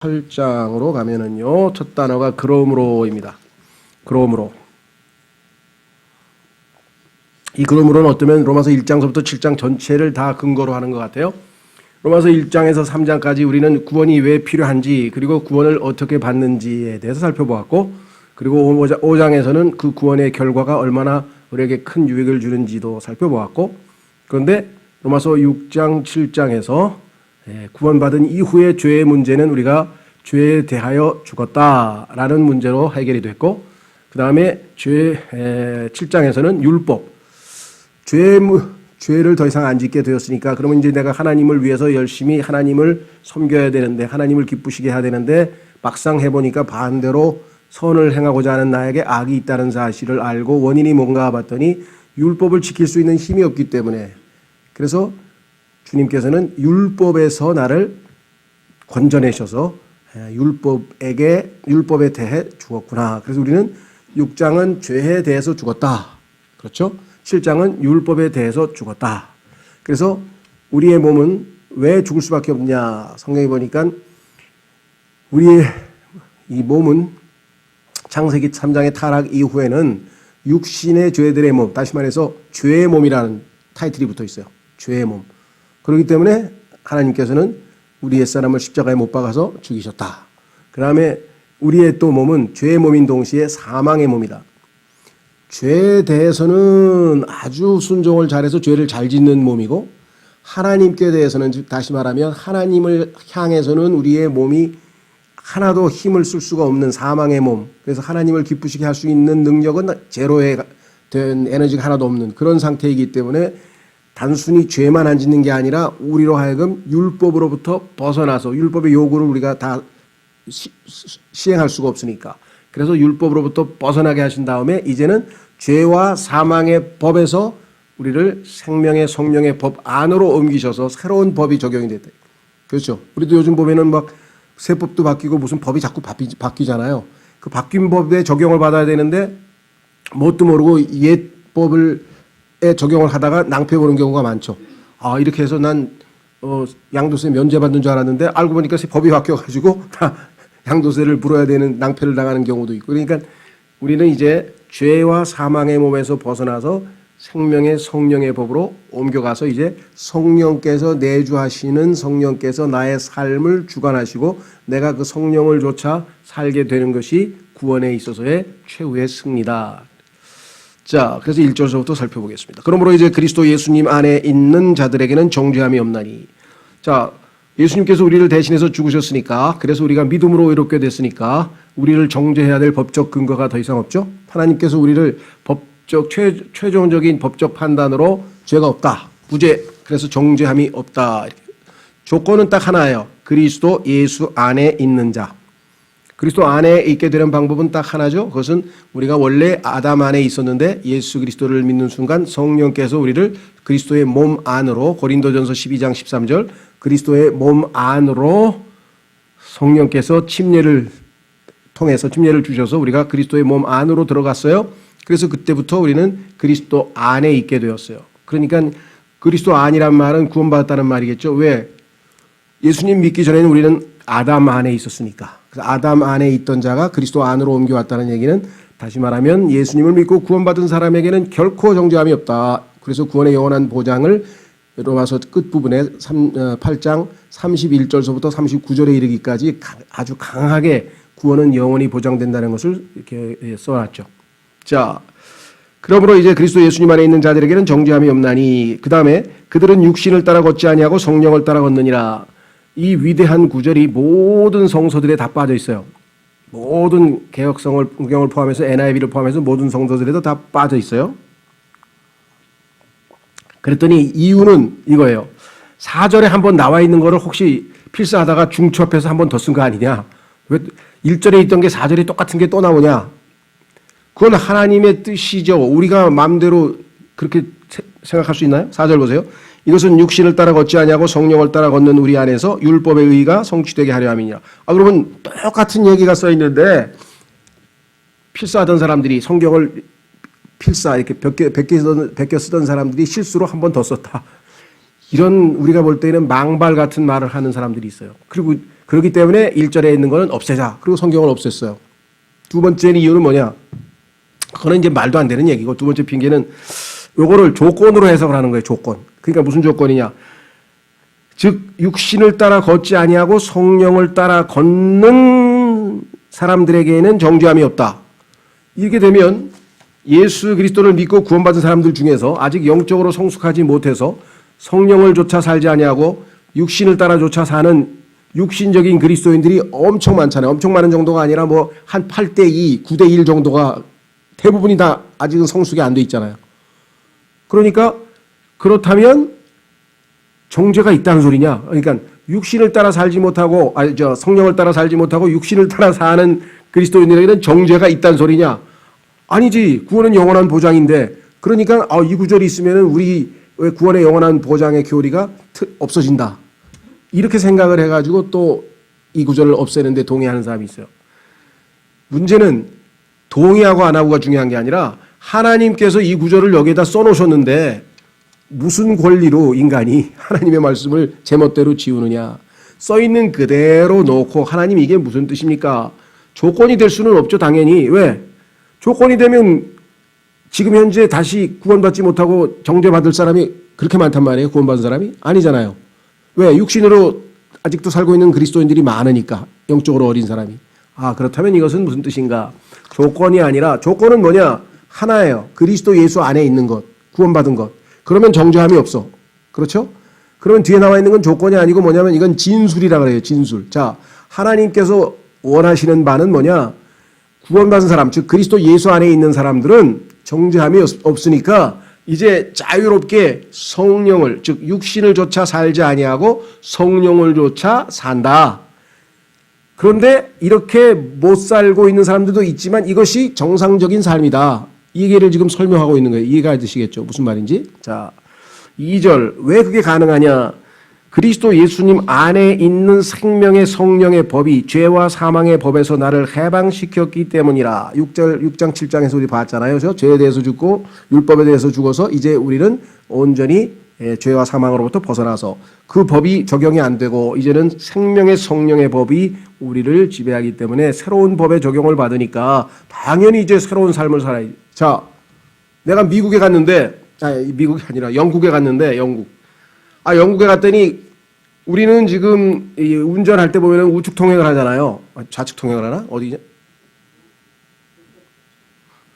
8장으로 가면은요, 첫 단어가 그러므로입니다. 그러므로. 이 그러므로는 어쩌면 로마서 1장서부터 7장 전체를 다 근거로 하는 것 같아요. 로마서 1장에서 3장까지 우리는 구원이 왜 필요한지, 그리고 구원을 어떻게 받는지에 대해서 살펴보았고, 그리고 5장에서는 그 구원의 결과가 얼마나 우리에게 큰 유익을 주는지도 살펴보았고, 그런데 로마서 6장, 7장에서 구원받은 이후의 죄의 문제는 우리가 죄에 대하여 죽었다라는 문제로 해결이 됐고, 그 다음에 7장에서는 율법, 죄를 더 이상 안 짓게 되었으니까 그러면 이제 내가 하나님을 위해서 열심히 하나님을 섬겨야 되는데, 하나님을 기쁘시게 해야 되는데, 막상 해보니까 반대로 선을 행하고자 하는 나에게 악이 있다는 사실을 알고 원인이 뭔가 봤더니 율법을 지킬 수 있는 힘이 없기 때문에, 그래서 주님께서는 율법에서 나를 건져내셔서 율법에 대해 죽었구나. 그래서 우리는 6장은 죄에 대해서 죽었다. 그렇죠? 7장은 율법에 대해서 죽었다. 그래서 우리의 몸은 왜 죽을 수밖에 없냐. 성경에 보니까 우리의 이 몸은 창세기 3장의 타락 이후에는 육신의 죄들의 몸, 다시 말해서 죄의 몸이라는 타이틀이 붙어 있어요. 죄의 몸. 그렇기 때문에 하나님께서는 우리 옛사람을 십자가에 못 박아서 죽이셨다. 그 다음에 우리의 또 몸은 죄의 몸인 동시에 사망의 몸이다. 죄에 대해서는 아주 순종을 잘해서 죄를 잘 짓는 몸이고, 하나님께 대해서는, 즉 다시 말하면 하나님을 향해서는 우리의 몸이 하나도 힘을 쓸 수가 없는 사망의 몸. 그래서 하나님을 기쁘시게 할 수 있는 능력은 제로에 된 에너지가 하나도 없는 그런 상태이기 때문에 단순히 죄만 안 짓는 게 아니라 우리로 하여금 율법으로부터 벗어나서, 율법의 요구를 우리가 다 시행할 수가 없으니까, 그래서 율법으로부터 벗어나게 하신 다음에 이제는 죄와 사망의 법에서 우리를 생명의 성령의 법 안으로 옮기셔서 새로운 법이 적용이 됐다. 그렇죠? 우리도 요즘 보면은 막 세법도 바뀌고 무슨 법이 자꾸 바뀌잖아요. 그 바뀐 법에 적용을 받아야 되는데 뭣도 모르고 옛 법을 적용을 하다가 낭패 보는 경우가 많죠. 아, 이렇게 해서 난 양도세 면제받는 줄 알았는데 알고 보니까 법이 바뀌어가지고 다 양도세를 물어야 되는, 낭패를 당하는 경우도 있고. 그러니까 우리는 이제 죄와 사망의 몸에서 벗어나서 생명의 성령의 법으로 옮겨가서 이제 성령께서 내주하시는, 성령께서 나의 삶을 주관하시고 내가 그 성령을 좇아 살게 되는 것이 구원에 있어서의 최후의 승리다. 자, 그래서 1절서부터 살펴보겠습니다. 그러므로 이제 그리스도 예수님 안에 있는 자들에게는 정죄함이 없나니. 자, 예수님께서 우리를 대신해서 죽으셨으니까, 그래서 우리가 믿음으로 의롭게 됐으니까 우리를 정죄해야 될 법적 근거가 더 이상 없죠. 하나님께서 우리를 법적 최종적인 법적 판단으로 죄가 없다, 무죄, 그래서 정죄함이 없다. 조건은 딱 하나예요. 그리스도 예수 안에 있는 자. 그리스도 안에 있게 되는 방법은 딱 하나죠. 그것은 우리가 원래 아담 안에 있었는데 예수 그리스도를 믿는 순간 성령께서 우리를 그리스도의 몸 안으로, 고린도전서 12장 13절, 그리스도의 몸 안으로 성령께서 침례를 통해서 침례를 주셔서 우리가 그리스도의 몸 안으로 들어갔어요. 그래서 그때부터 우리는 그리스도 안에 있게 되었어요. 그러니까 그리스도 안이란 말은 구원받았다는 말이겠죠. 왜? 예수님 믿기 전에는 우리는 아담 안에 있었으니까. 그래서 아담 안에 있던 자가 그리스도 안으로 옮겨왔다는 얘기는, 다시 말하면 예수님을 믿고 구원받은 사람에게는 결코 정죄함이 없다. 그래서 구원의 영원한 보장을 로마서 끝부분에 8장 31절서부터 39절에 이르기까지 아주 강하게 구원은 영원히 보장된다는 것을 이렇게 써놨죠. 자, 그러므로 이제 그리스도 예수님 안에 있는 자들에게는 정죄함이 없나니, 그 다음에 그들은 육신을 따라 걷지 아니하고 성령을 따라 걷느니라. 이 위대한 구절이 모든 성서들에 다 빠져 있어요. 모든 개혁성경을 포함해서 NIV를 포함해서 모든 성서들에도 다 빠져 있어요. 그랬더니 이유는 이거예요. 4절에 한번 나와 있는 거를 혹시 필사하다가 중첩해서 한 번 더 쓴 거 아니냐? 왜 1절에 있던 게 4절에 똑같은 게 또 나오냐? 그건 하나님의 뜻이죠. 우리가 마음대로 그렇게 생각할 수 있나요? 4절 보세요. 이것은 육신을 따라 걷지 아니하고 성령을 따라 걷는 우리 안에서 율법의 의가 성취되게 하려 함이니라. 그러면 똑같은 얘기가 써 있는데 필사하던 사람들이 성경을 필사 이렇게 베껴 쓰던 사람들이 실수로 한 번 더 썼다. 이런 우리가 볼 때는 망발 같은 말을 하는 사람들이 있어요. 그리고 그렇기 때문에 1절에 있는 거는 없애자. 그리고 성경을 없앴어요. 두 번째 이유는 뭐냐? 그거는 이제 말도 안 되는 얘기고, 두 번째 핑계는 요거를 조건으로 해석을 하는 거예요. 조건. 그러니까 무슨 조건이냐? 즉 육신을 따라 걷지 아니하고 성령을 따라 걷는 사람들에게는 정죄함이 없다. 이렇게 되면 예수 그리스도를 믿고 구원받은 사람들 중에서 아직 영적으로 성숙하지 못해서 성령을 조차 살지 아니하고 육신을 따라조차 사는 육신적인 그리스도인들이 엄청 많잖아요. 엄청 많은 정도가 아니라 뭐 한 8대2, 9대1 정도가 대부분이 다 아직은 성숙이 안 돼 있잖아요. 그러니까 그렇다면 정죄가 있다는 소리냐? 그러니까 육신을 따라 살지 못하고 성령을 따라 살지 못하고 육신을 따라 사는 그리스도인들에게는 정죄가 있다는 소리냐? 아니지. 구원은 영원한 보장인데, 그러니까 이 구절이 있으면은 우리 왜 구원의 영원한 보장의 교리가 없어진다. 이렇게 생각을 해가지고 또 이 구절을 없애는데 동의하는 사람이 있어요. 문제는 동의하고 안 하고가 중요한 게 아니라 하나님께서 이 구절을 여기에다 써놓으셨는데 무슨 권리로 인간이 하나님의 말씀을 제멋대로 지우느냐. 써있는 그대로 놓고 하나님 이게 무슨 뜻입니까? 조건이 될 수는 없죠. 당연히. 왜? 조건이 되면 지금 현재 다시 구원받지 못하고 정죄받을 사람이 그렇게 많단 말이에요. 구원받은 사람이? 아니잖아요. 왜? 육신으로 아직도 살고 있는 그리스도인들이 많으니까. 영적으로 어린 사람이. 그렇다면 이것은 무슨 뜻인가? 조건이 아니라, 조건은 뭐냐? 하나예요. 그리스도 예수 안에 있는 것. 구원받은 것. 그러면 정죄함이 없어. 그렇죠? 그러면 뒤에 나와 있는 건 조건이 아니고 뭐냐면 이건 진술이라 그래요. 진술. 자, 하나님께서 원하시는 바는 뭐냐? 구원받은 사람, 즉 그리스도 예수 안에 있는 사람들은 정죄함이 없으니까 이제 자유롭게 성령을, 즉 육신을 조차 살지 아니하고 성령을 조차 산다. 그런데 이렇게 못 살고 있는 사람들도 있지만 이것이 정상적인 삶이다. 이 얘기를 지금 설명하고 있는 거예요. 이해가 되시겠죠? 무슨 말인지? 자, 2절. 왜 그게 가능하냐? 그리스도 예수님 안에 있는 생명의 성령의 법이 죄와 사망의 법에서 나를 해방시켰기 때문이라. 6장 7장에서 우리 봤잖아요. 그렇죠? 죄에 대해서 죽고 율법에 대해서 죽어서 이제 우리는 온전히 죄와 사망으로부터 벗어나서 그 법이 적용이 안 되고 이제는 생명의 성령의 법이 우리를 지배하기 때문에 새로운 법의 적용을 받으니까 당연히 이제 새로운 삶을 살아야지. 자, 내가 미국에 갔는데, 미국이 아니라 영국에 갔는데, 영국에 갔더니 우리는 지금 운전할 때 보면 우측 통행을 하잖아요. 좌측 통행을 하나? 어디냐?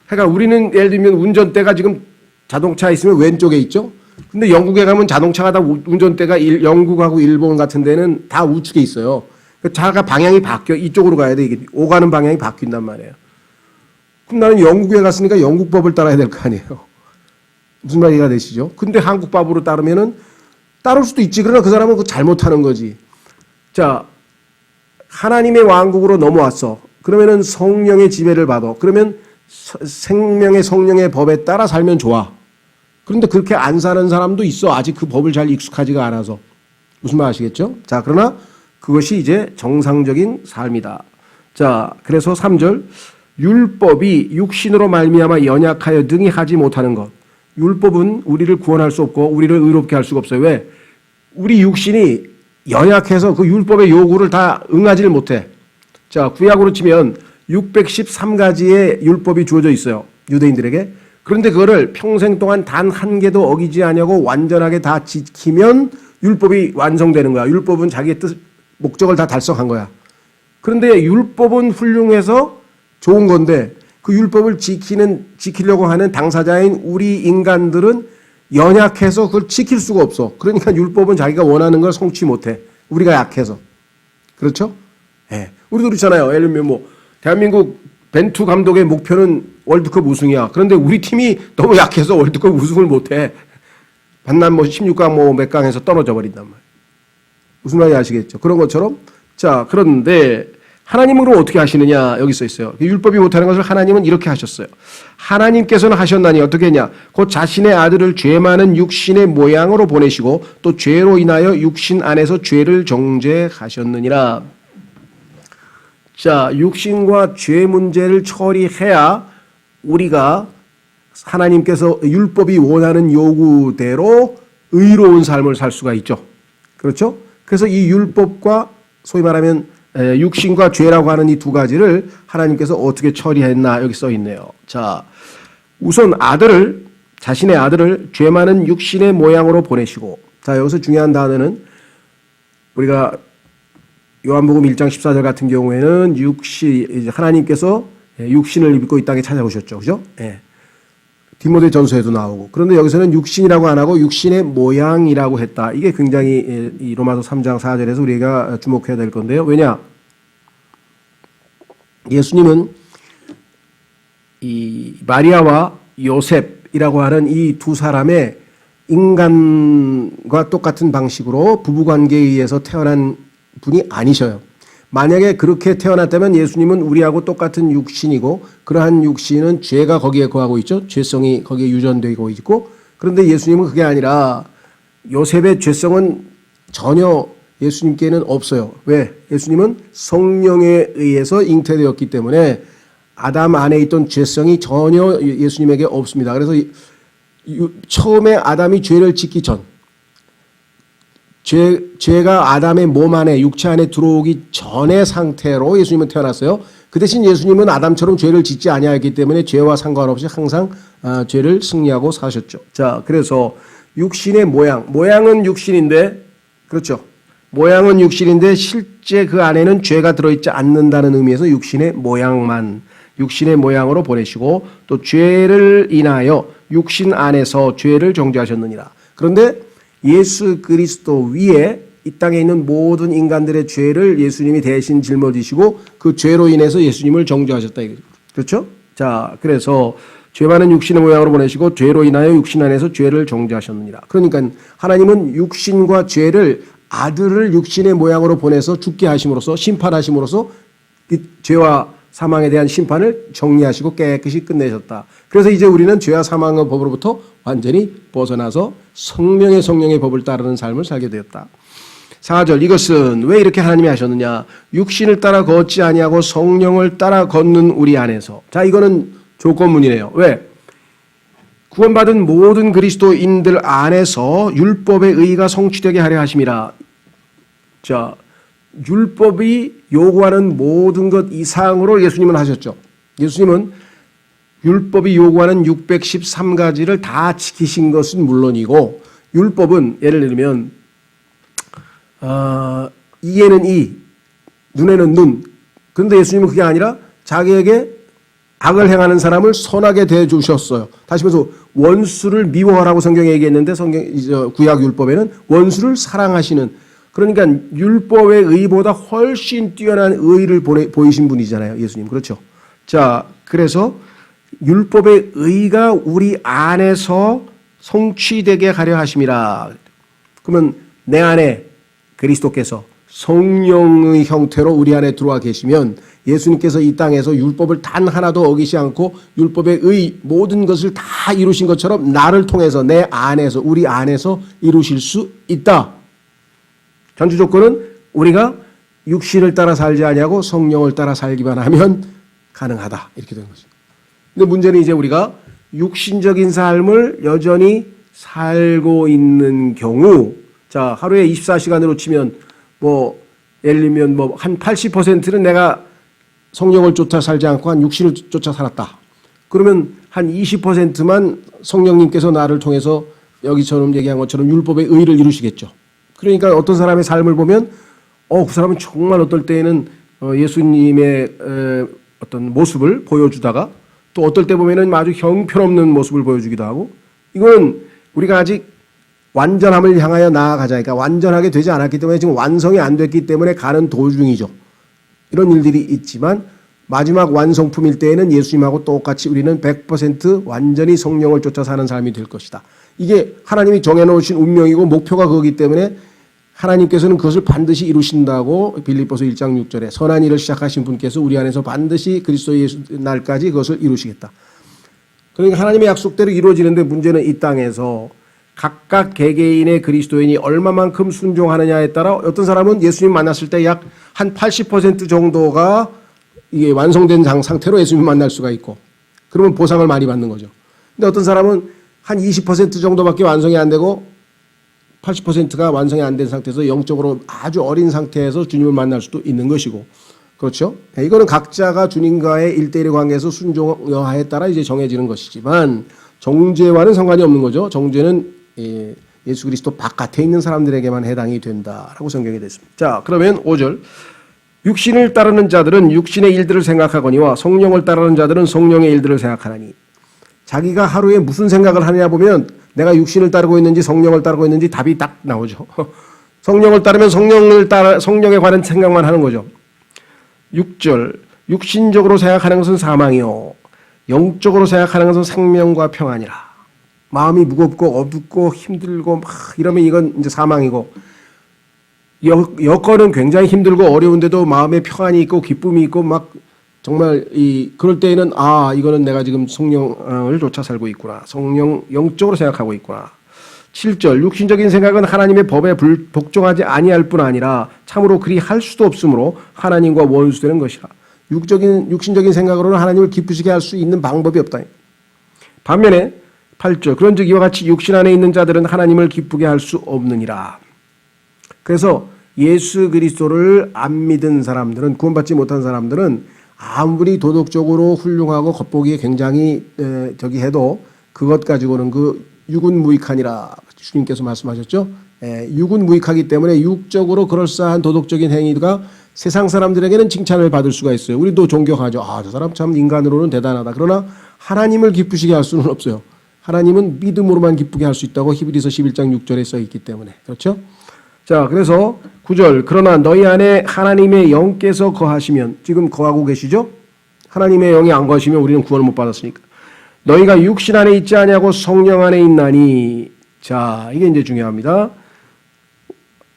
그러니까 우리는 예를 들면 운전대가 지금 자동차 있으면 왼쪽에 있죠? 근데 영국에 가면 자동차가 다 운전대가 영국하고 일본 같은 데는 다 우측에 있어요. 차가 방향이 바뀌어. 이쪽으로 가야 돼. 이게 오가는 방향이 바뀐단 말이에요. 그럼 나는 영국에 갔으니까 영국 법을 따라야 될 거 아니에요. 무슨 말이 이해가 되시죠? 근데 한국 법으로 따르면은 따를 수도 있지. 그러나 그 사람은 그거 잘못하는 거지. 자, 하나님의 왕국으로 넘어왔어. 그러면은 성령의 지배를 받아. 그러면 생명의 성령의 법에 따라 살면 좋아. 그런데 그렇게 안 사는 사람도 있어. 아직 그 법을 잘 익숙하지가 않아서. 무슨 말 아시겠죠? 자, 그러나 그것이 이제 정상적인 삶이다. 자, 그래서 3절. 율법이 육신으로 말미암아 연약하여 능히 하지 못하는 것. 율법은 우리를 구원할 수 없고 우리를 의롭게 할 수가 없어요. 왜? 우리 육신이 연약해서 그 율법의 요구를 다 응하지를 못해. 자, 구약으로 치면 613가지의 율법이 주어져 있어요. 유대인들에게. 그런데 그거를 평생 동안 단 한 개도 어기지 않냐고 완전하게 다 지키면 율법이 완성되는 거야. 율법은 자기의 뜻, 목적을 다 달성한 거야. 그런데 율법은 훌륭해서 좋은 건데 그 율법을 지키려고 하는 당사자인 우리 인간들은 연약해서 그걸 지킬 수가 없어. 그러니까 율법은 자기가 원하는 걸 성취 못해. 우리가 약해서. 그렇죠? 예. 우리도 그렇잖아요. 예를 들면 뭐 대한민국 벤투 감독의 목표는 월드컵 우승이야. 그런데 우리 팀이 너무 약해서 월드컵 우승을 못해. 만난 뭐 16강 뭐 몇 강에서 떨어져 버린단 말이에요. 무슨 말인지 아시겠죠? 그런 것처럼. 자, 그런데 하나님으로 어떻게 하시느냐 여기 써 있어요. 율법이 못하는 것을 하나님은 이렇게 하셨어요. 하나님께서는 하셨나니 어떻게 했냐. 곧 자신의 아들을 죄 많은 육신의 모양으로 보내시고 또 죄로 인하여 육신 안에서 죄를 정죄하셨느니라. 자, 육신과 죄 문제를 처리해야 우리가 하나님께서 율법이 원하는 요구대로 의로운 삶을 살 수가 있죠. 그렇죠? 그래서 이 율법과 소위 말하면 육신과 죄라고 하는 이 두 가지를 하나님께서 어떻게 처리했나 여기 써 있네요. 자, 우선 자신의 아들을 죄 많은 육신의 모양으로 보내시고, 자, 여기서 중요한 단어는 우리가 요한복음 1장 14절 같은 경우에는 하나님께서 육신을 입고 이 땅에 찾아오셨죠. 그죠? 예. 디모데 전서에도 나오고. 그런데 여기서는 육신이라고 안 하고 육신의 모양이라고 했다. 이게 굉장히 이 로마서 3장 4절에서 우리가 주목해야 될 건데요. 왜냐? 예수님은 이 마리아와 요셉이라고 하는 이 두 사람의 인간과 똑같은 방식으로 부부관계에 의해서 태어난 분이 아니셔요. 만약에 그렇게 태어났다면 예수님은 우리하고 똑같은 육신이고, 그러한 육신은 죄가 거기에 거하고 있죠. 죄성이 거기에 유전되고 있고. 그런데 예수님은 그게 아니라 요셉의 죄성은 전혀 예수님께는 없어요. 왜? 예수님은 성령에 의해서 잉태되었기 때문에 아담 안에 있던 죄성이 전혀 예수님에게 없습니다. 그래서 처음에 아담이 죄를 짓기 전, 죄가 아담의 몸 안에, 육체 안에 들어오기 전의 상태로 예수님은 태어났어요. 그 대신 예수님은 아담처럼 죄를 짓지 아니하였기 때문에 죄와 상관없이 항상 죄를 승리하고 사셨죠. 자, 그래서 육신의 모양은 육신인데, 그렇죠. 모양은 육신인데 실제 그 안에는 죄가 들어있지 않는다는 의미에서 육신의 모양으로 보내시고, 또 죄를 인하여 육신 안에서 죄를 정죄하셨느니라. 그런데 예수 그리스도 위에 이 땅에 있는 모든 인간들의 죄를 예수님이 대신 짊어지시고 그 죄로 인해서 예수님을 정죄하셨다. 그렇죠? 자, 그래서 죄 많은 육신의 모양으로 보내시고 죄로 인하여 육신 안에서 죄를 정죄하셨느니라. 그러니까 하나님은 육신과 죄를, 아들을 육신의 모양으로 보내서 죽게 하심으로써, 심판하심으로써 이 죄와 사망에 대한 심판을 정리하시고 깨끗이 끝내셨다. 그래서 이제 우리는 죄와 사망의 법으로부터 완전히 벗어나서 성령의 법을 따르는 삶을 살게 되었다. 4절, 이것은 왜 이렇게 하나님이 하셨느냐? 육신을 따라 걷지 아니하고 성령을 따라 걷는 우리 안에서. 자, 이거는 조건문이네요. 왜? 구원받은 모든 그리스도인들 안에서 율법의 의가 성취되게 하려 하심이라. 자, 율법이 요구하는 모든 것 이상으로 예수님은 하셨죠. 예수님은 율법이 요구하는 613가지를 다 지키신 것은 물론이고, 율법은 예를 들면 이에는 이, 눈에는 눈. 그런데 예수님은 그게 아니라 자기에게 악을 행하는 사람을 선하게 대해주셨어요. 다시 말해서 원수를 미워하라고 성경에 얘기했는데 구약 율법에는 원수를 사랑하시는, 그러니까 율법의 의보다 훨씬 뛰어난 의를 보이신 분이잖아요. 예수님. 그렇죠. 자, 그래서 율법의 의가 우리 안에서 성취되게 하려 하심이라. 그러면 내 안에 그리스도께서 성령의 형태로 우리 안에 들어와 계시면 예수님께서 이 땅에서 율법을 단 하나도 어기지 않고 율법의 의 모든 것을 다 이루신 것처럼 나를 통해서, 내 안에서, 우리 안에서 이루실 수 있다. 전주 조건은 우리가 육신을 따라 살지 아니하고 성령을 따라 살기만 하면 가능하다. 이렇게 된 거죠. 근데 문제는 이제 우리가 육신적인 삶을 여전히 살고 있는 경우, 자, 하루에 24시간으로 치면 예를 들면 한 80%는 내가 성령을 쫓아 살지 않고 한 육신을 쫓아 살았다. 그러면 한 20%만 성령님께서 나를 통해서 여기처럼 얘기한 것처럼 율법의 의를 이루시겠죠. 그러니까 어떤 사람의 삶을 보면 그 사람은 정말 어떨 때에는 예수님의 어떤 모습을 보여주다가 또 어떨 때 보면은 아주 형편없는 모습을 보여주기도 하고, 이건 우리가 아직 완전함을 향하여 나아가자. 그러니까 완전하게 되지 않았기 때문에 지금 완성이 안 됐기 때문에 가는 도중이죠. 이런 일들이 있지만 마지막 완성품일 때에는 예수님하고 똑같이 우리는 100% 완전히 성령을 쫓아 사는 삶이 될 것이다. 이게 하나님이 정해놓으신 운명이고 목표가 그거기 때문에 하나님께서는 그것을 반드시 이루신다고 빌립보서 1장 6절에 선한 일을 시작하신 분께서 우리 안에서 반드시 그리스도 예수 날까지 그것을 이루시겠다. 그러니까 하나님의 약속대로 이루어지는데 문제는 이 땅에서 각각 개개인의 그리스도인이 얼마만큼 순종하느냐에 따라 어떤 사람은 예수님 만났을 때 약 한 80% 정도가 이게 완성된 상태로 예수님 만날 수가 있고, 그러면 보상을 많이 받는 거죠. 근데 어떤 사람은 한 20% 정도밖에 완성이 안 되고 80%가 완성이 안 된 상태에서 영적으로 아주 어린 상태에서 주님을 만날 수도 있는 것이고, 그렇죠? 이거는 각자가 주님과의 1대1의 관계에서 순종여하에 따라 이제 정해지는 것이지만, 정죄와는 상관이 없는 거죠. 정죄는 예수 그리스도 바깥에 있는 사람들에게만 해당이 된다라고 성경이 됐습니다. 자, 그러면 5절. 육신을 따르는 자들은 육신의 일들을 생각하거니와 성령을 따르는 자들은 성령의 일들을 생각하나니. 자기가 하루에 무슨 생각을 하느냐 보면 내가 육신을 따르고 있는지 성령을 따르고 있는지 답이 딱 나오죠. 성령을 따르면 성령에 관한 생각만 하는 거죠. 6절. 육신적으로 생각하는 것은 사망이요 영적으로 생각하는 것은 생명과 평안이라. 마음이 무겁고 어둡고 힘들고 막 이러면 이건 이제 사망이고, 여건은 굉장히 힘들고 어려운데도 마음에 평안이 있고 기쁨이 있고 막 정말 그럴 때에는 이거는 내가 지금 성령을 쫓아 살고 있구나. 성령 영적으로 생각하고 있구나. 7절. 육신적인 생각은 하나님의 법에 복종하지 아니할 뿐 아니라 참으로 그리 할 수도 없으므로 하나님과 원수되는 것이라. 육신적인 생각으로는 하나님을 기쁘시게 할 수 있는 방법이 없다. 반면에 8절. 그런즉 이와 같이 육신 안에 있는 자들은 하나님을 기쁘게 할 수 없느니라. 그래서 예수 그리스도를 안 믿은 사람들은, 구원받지 못한 사람들은 아무리 도덕적으로 훌륭하고 겉보기에 굉장히 해도 그것 가지고는 그 육은 무익하니라 주님께서 말씀하셨죠. 육은 무익하기 때문에 육적으로 그럴싸한 도덕적인 행위가 세상 사람들에게는 칭찬을 받을 수가 있어요. 우리도 존경하죠. 저 사람 참 인간으로는 대단하다. 그러나 하나님을 기쁘시게 할 수는 없어요. 하나님은 믿음으로만 기쁘게 할 수 있다고 히브리서 11장 6절에 써 있기 때문에. 그렇죠? 자, 그래서 9절. 그러나 너희 안에 하나님의 영께서 거하시면, 지금 거하고 계시죠? 하나님의 영이 안 거하시면 우리는 구원을 못 받았으니까. 너희가 육신 안에 있지 아니하고 성령 안에 있나니. 자, 이게 이제 중요합니다.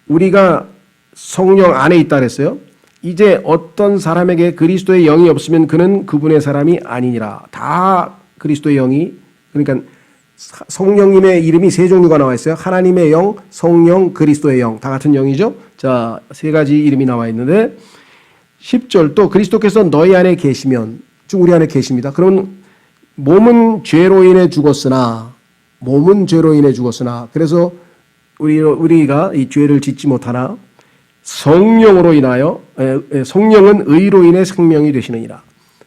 우리가 성령 안에 있다 그랬어요. 이제 어떤 사람에게 그리스도의 영이 없으면 그는 그분의 사람이 아니니라. 다 그리스도의 영이, 그러니까 성령님의 이름이 세 종류가 나와 있어요. 하나님의 영, 성령, 그리스도의 영. 다 같은 영이죠. 자, 세 가지 이름이 나와 있는데 10절. 또 그리스도께서 너희 안에 계시면, 즉 우리 안에 계십니다. 그러면 몸은 죄로 인해 죽었으나 그래서 우리가 이 죄를 짓지 못하나 성령으로 인하여, 성령은 의로 인해 생명이 되시느니라.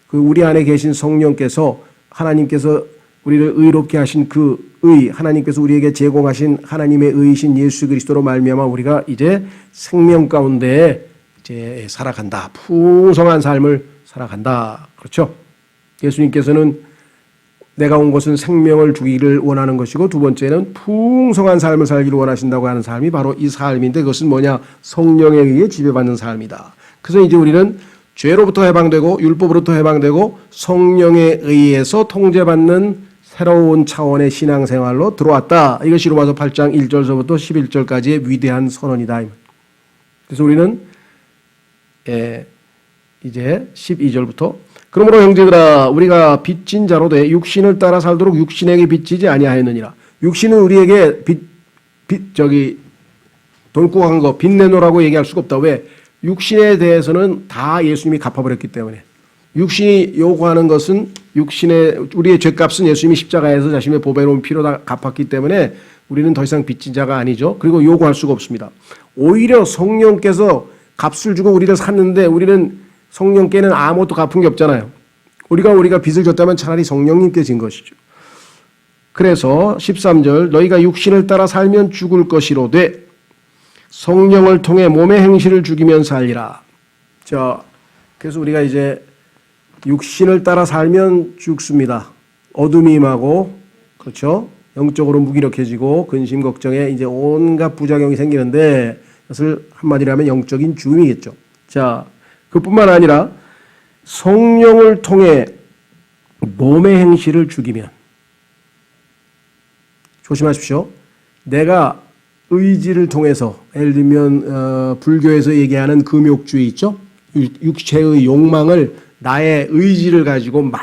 그 우리 안에 계신 성령께서, 하나님께서 우리를 의롭게 하신 그 의, 하나님께서 우리에게 제공하신 하나님의 의이신 예수 그리스도로 말미암아 우리가 이제 생명 가운데 이제 살아간다. 풍성한 삶을 살아간다. 그렇죠? 예수님께서는 내가 온 것은 생명을 주기를 원하는 것이고, 두 번째는 풍성한 삶을 살기를 원하신다고 하는 삶이 바로 이 삶인데, 그것은 뭐냐? 성령에 의해 지배받는 삶이다. 그래서 이제 우리는 죄로부터 해방되고 율법으로부터 해방되고 성령에 의해서 통제받는 새로운 차원의 신앙생활로 들어왔다. 이것이 로마서 8장 1절서부터 11절까지의 위대한 선언이다. 그래서 우리는 이제 12절부터 그러므로 형제들아 우리가 빚진 자로 돼 육신을 따라 살도록 육신에게 빚지지 아니하였느니라. 육신은 우리에게 돈 꾸한 거 빚 내놓으라고 얘기할 수가 없다. 왜? 육신에 대해서는 다 예수님이 갚아버렸기 때문에. 육신이 요구하는 것은 우리의 죄값은 예수님이 십자가에서 자신의 보배로운 피로 다 갚았기 때문에 우리는 더 이상 빚진 자가 아니죠. 그리고 요구할 수가 없습니다. 오히려 성령께서 값을 주고 우리를 샀는데 우리는 성령께는 아무것도 갚은 게 없잖아요. 우리가 빚을 졌다면 차라리 성령님께 진 것이죠. 그래서 13절 너희가 육신을 따라 살면 죽을 것이로되 성령을 통해 몸의 행실을 죽이면 살리라. 자, 그래서 우리가 이제 육신을 따라 살면 죽습니다. 어둠이 임하고, 그렇죠? 영적으로 무기력해지고 근심 걱정에 이제 온갖 부작용이 생기는데, 그것을 한마디로 하면 영적인 죽음이겠죠. 자, 그뿐만 아니라 성령을 통해 몸의 행실을 죽이면, 조심하십시오. 내가 의지를 통해서, 예를 들면 불교에서 얘기하는 금욕주의 있죠? 육체의 욕망을 나의 의지를 가지고 막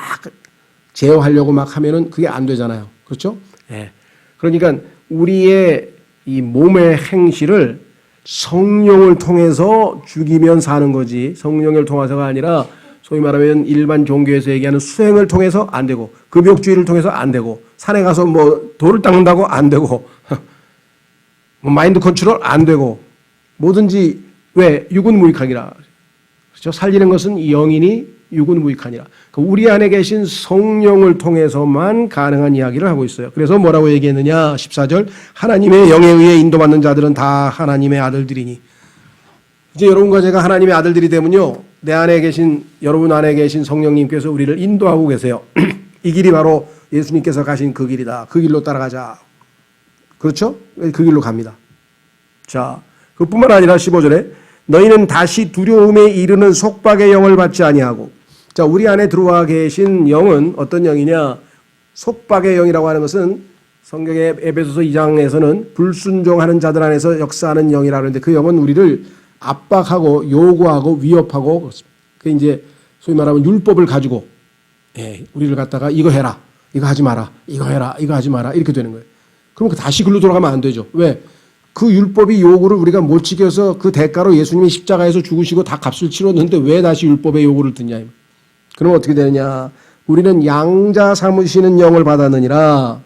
제어하려고 막 하면은 그게 안 되잖아요. 그렇죠? 예. 그러니까 우리의 이 몸의 행실을 성령을 통해서 죽이면 사는 거지, 성령을 통해서가 아니라 소위 말하면 일반 종교에서 얘기하는 수행을 통해서 안 되고, 금욕주의를 통해서 안 되고, 산에 가서 뭐 돌을 닦는다고 안 되고, 마인드 컨트롤 안 되고 뭐든지 왜 육은 무익하니라. 그렇죠? 살리는 것은 영이니 육은 무익하니라. 우리 안에 계신 성령을 통해서만 가능한 이야기를 하고 있어요. 그래서 뭐라고 얘기했느냐? 14절 하나님의 영에 의해 인도받는 자들은 다 하나님의 아들들이니. 이제 여러분과 제가 하나님의 아들들이 되면요, 내 안에 계신 여러분 안에 계신 성령님께서 우리를 인도하고 계세요. 이 길이 바로 예수님께서 가신 그 길이다. 그 길로 따라가자. 그렇죠? 그 길로 갑니다. 자, 그뿐만 아니라 15절에 너희는 다시 두려움에 이르는 속박의 영을 받지 아니하고. 자, 우리 안에 들어와 계신 영은 어떤 영이냐? 속박의 영이라고 하는 것은 성경의 에베소서 2장에서는 불순종하는 자들 안에서 역사하는 영이라고 하는데 그 영은 우리를 압박하고 요구하고 위협하고 그 이제 소위 말하면 율법을 가지고 우리를 갖다가 이거 해라, 이거 하지 마라, 이거 해라, 이거 하지 마라 이렇게 되는 거예요. 그럼 다시 글로 돌아가면 안 되죠. 왜? 그 율법이 요구를 우리가 못 지켜서 그 대가로 예수님이 십자가에서 죽으시고 다 값을 치렀는데 왜 다시 율법의 요구를 듣냐. 그럼 어떻게 되느냐. 우리는 양자 삼으시는 영을 받았느니라.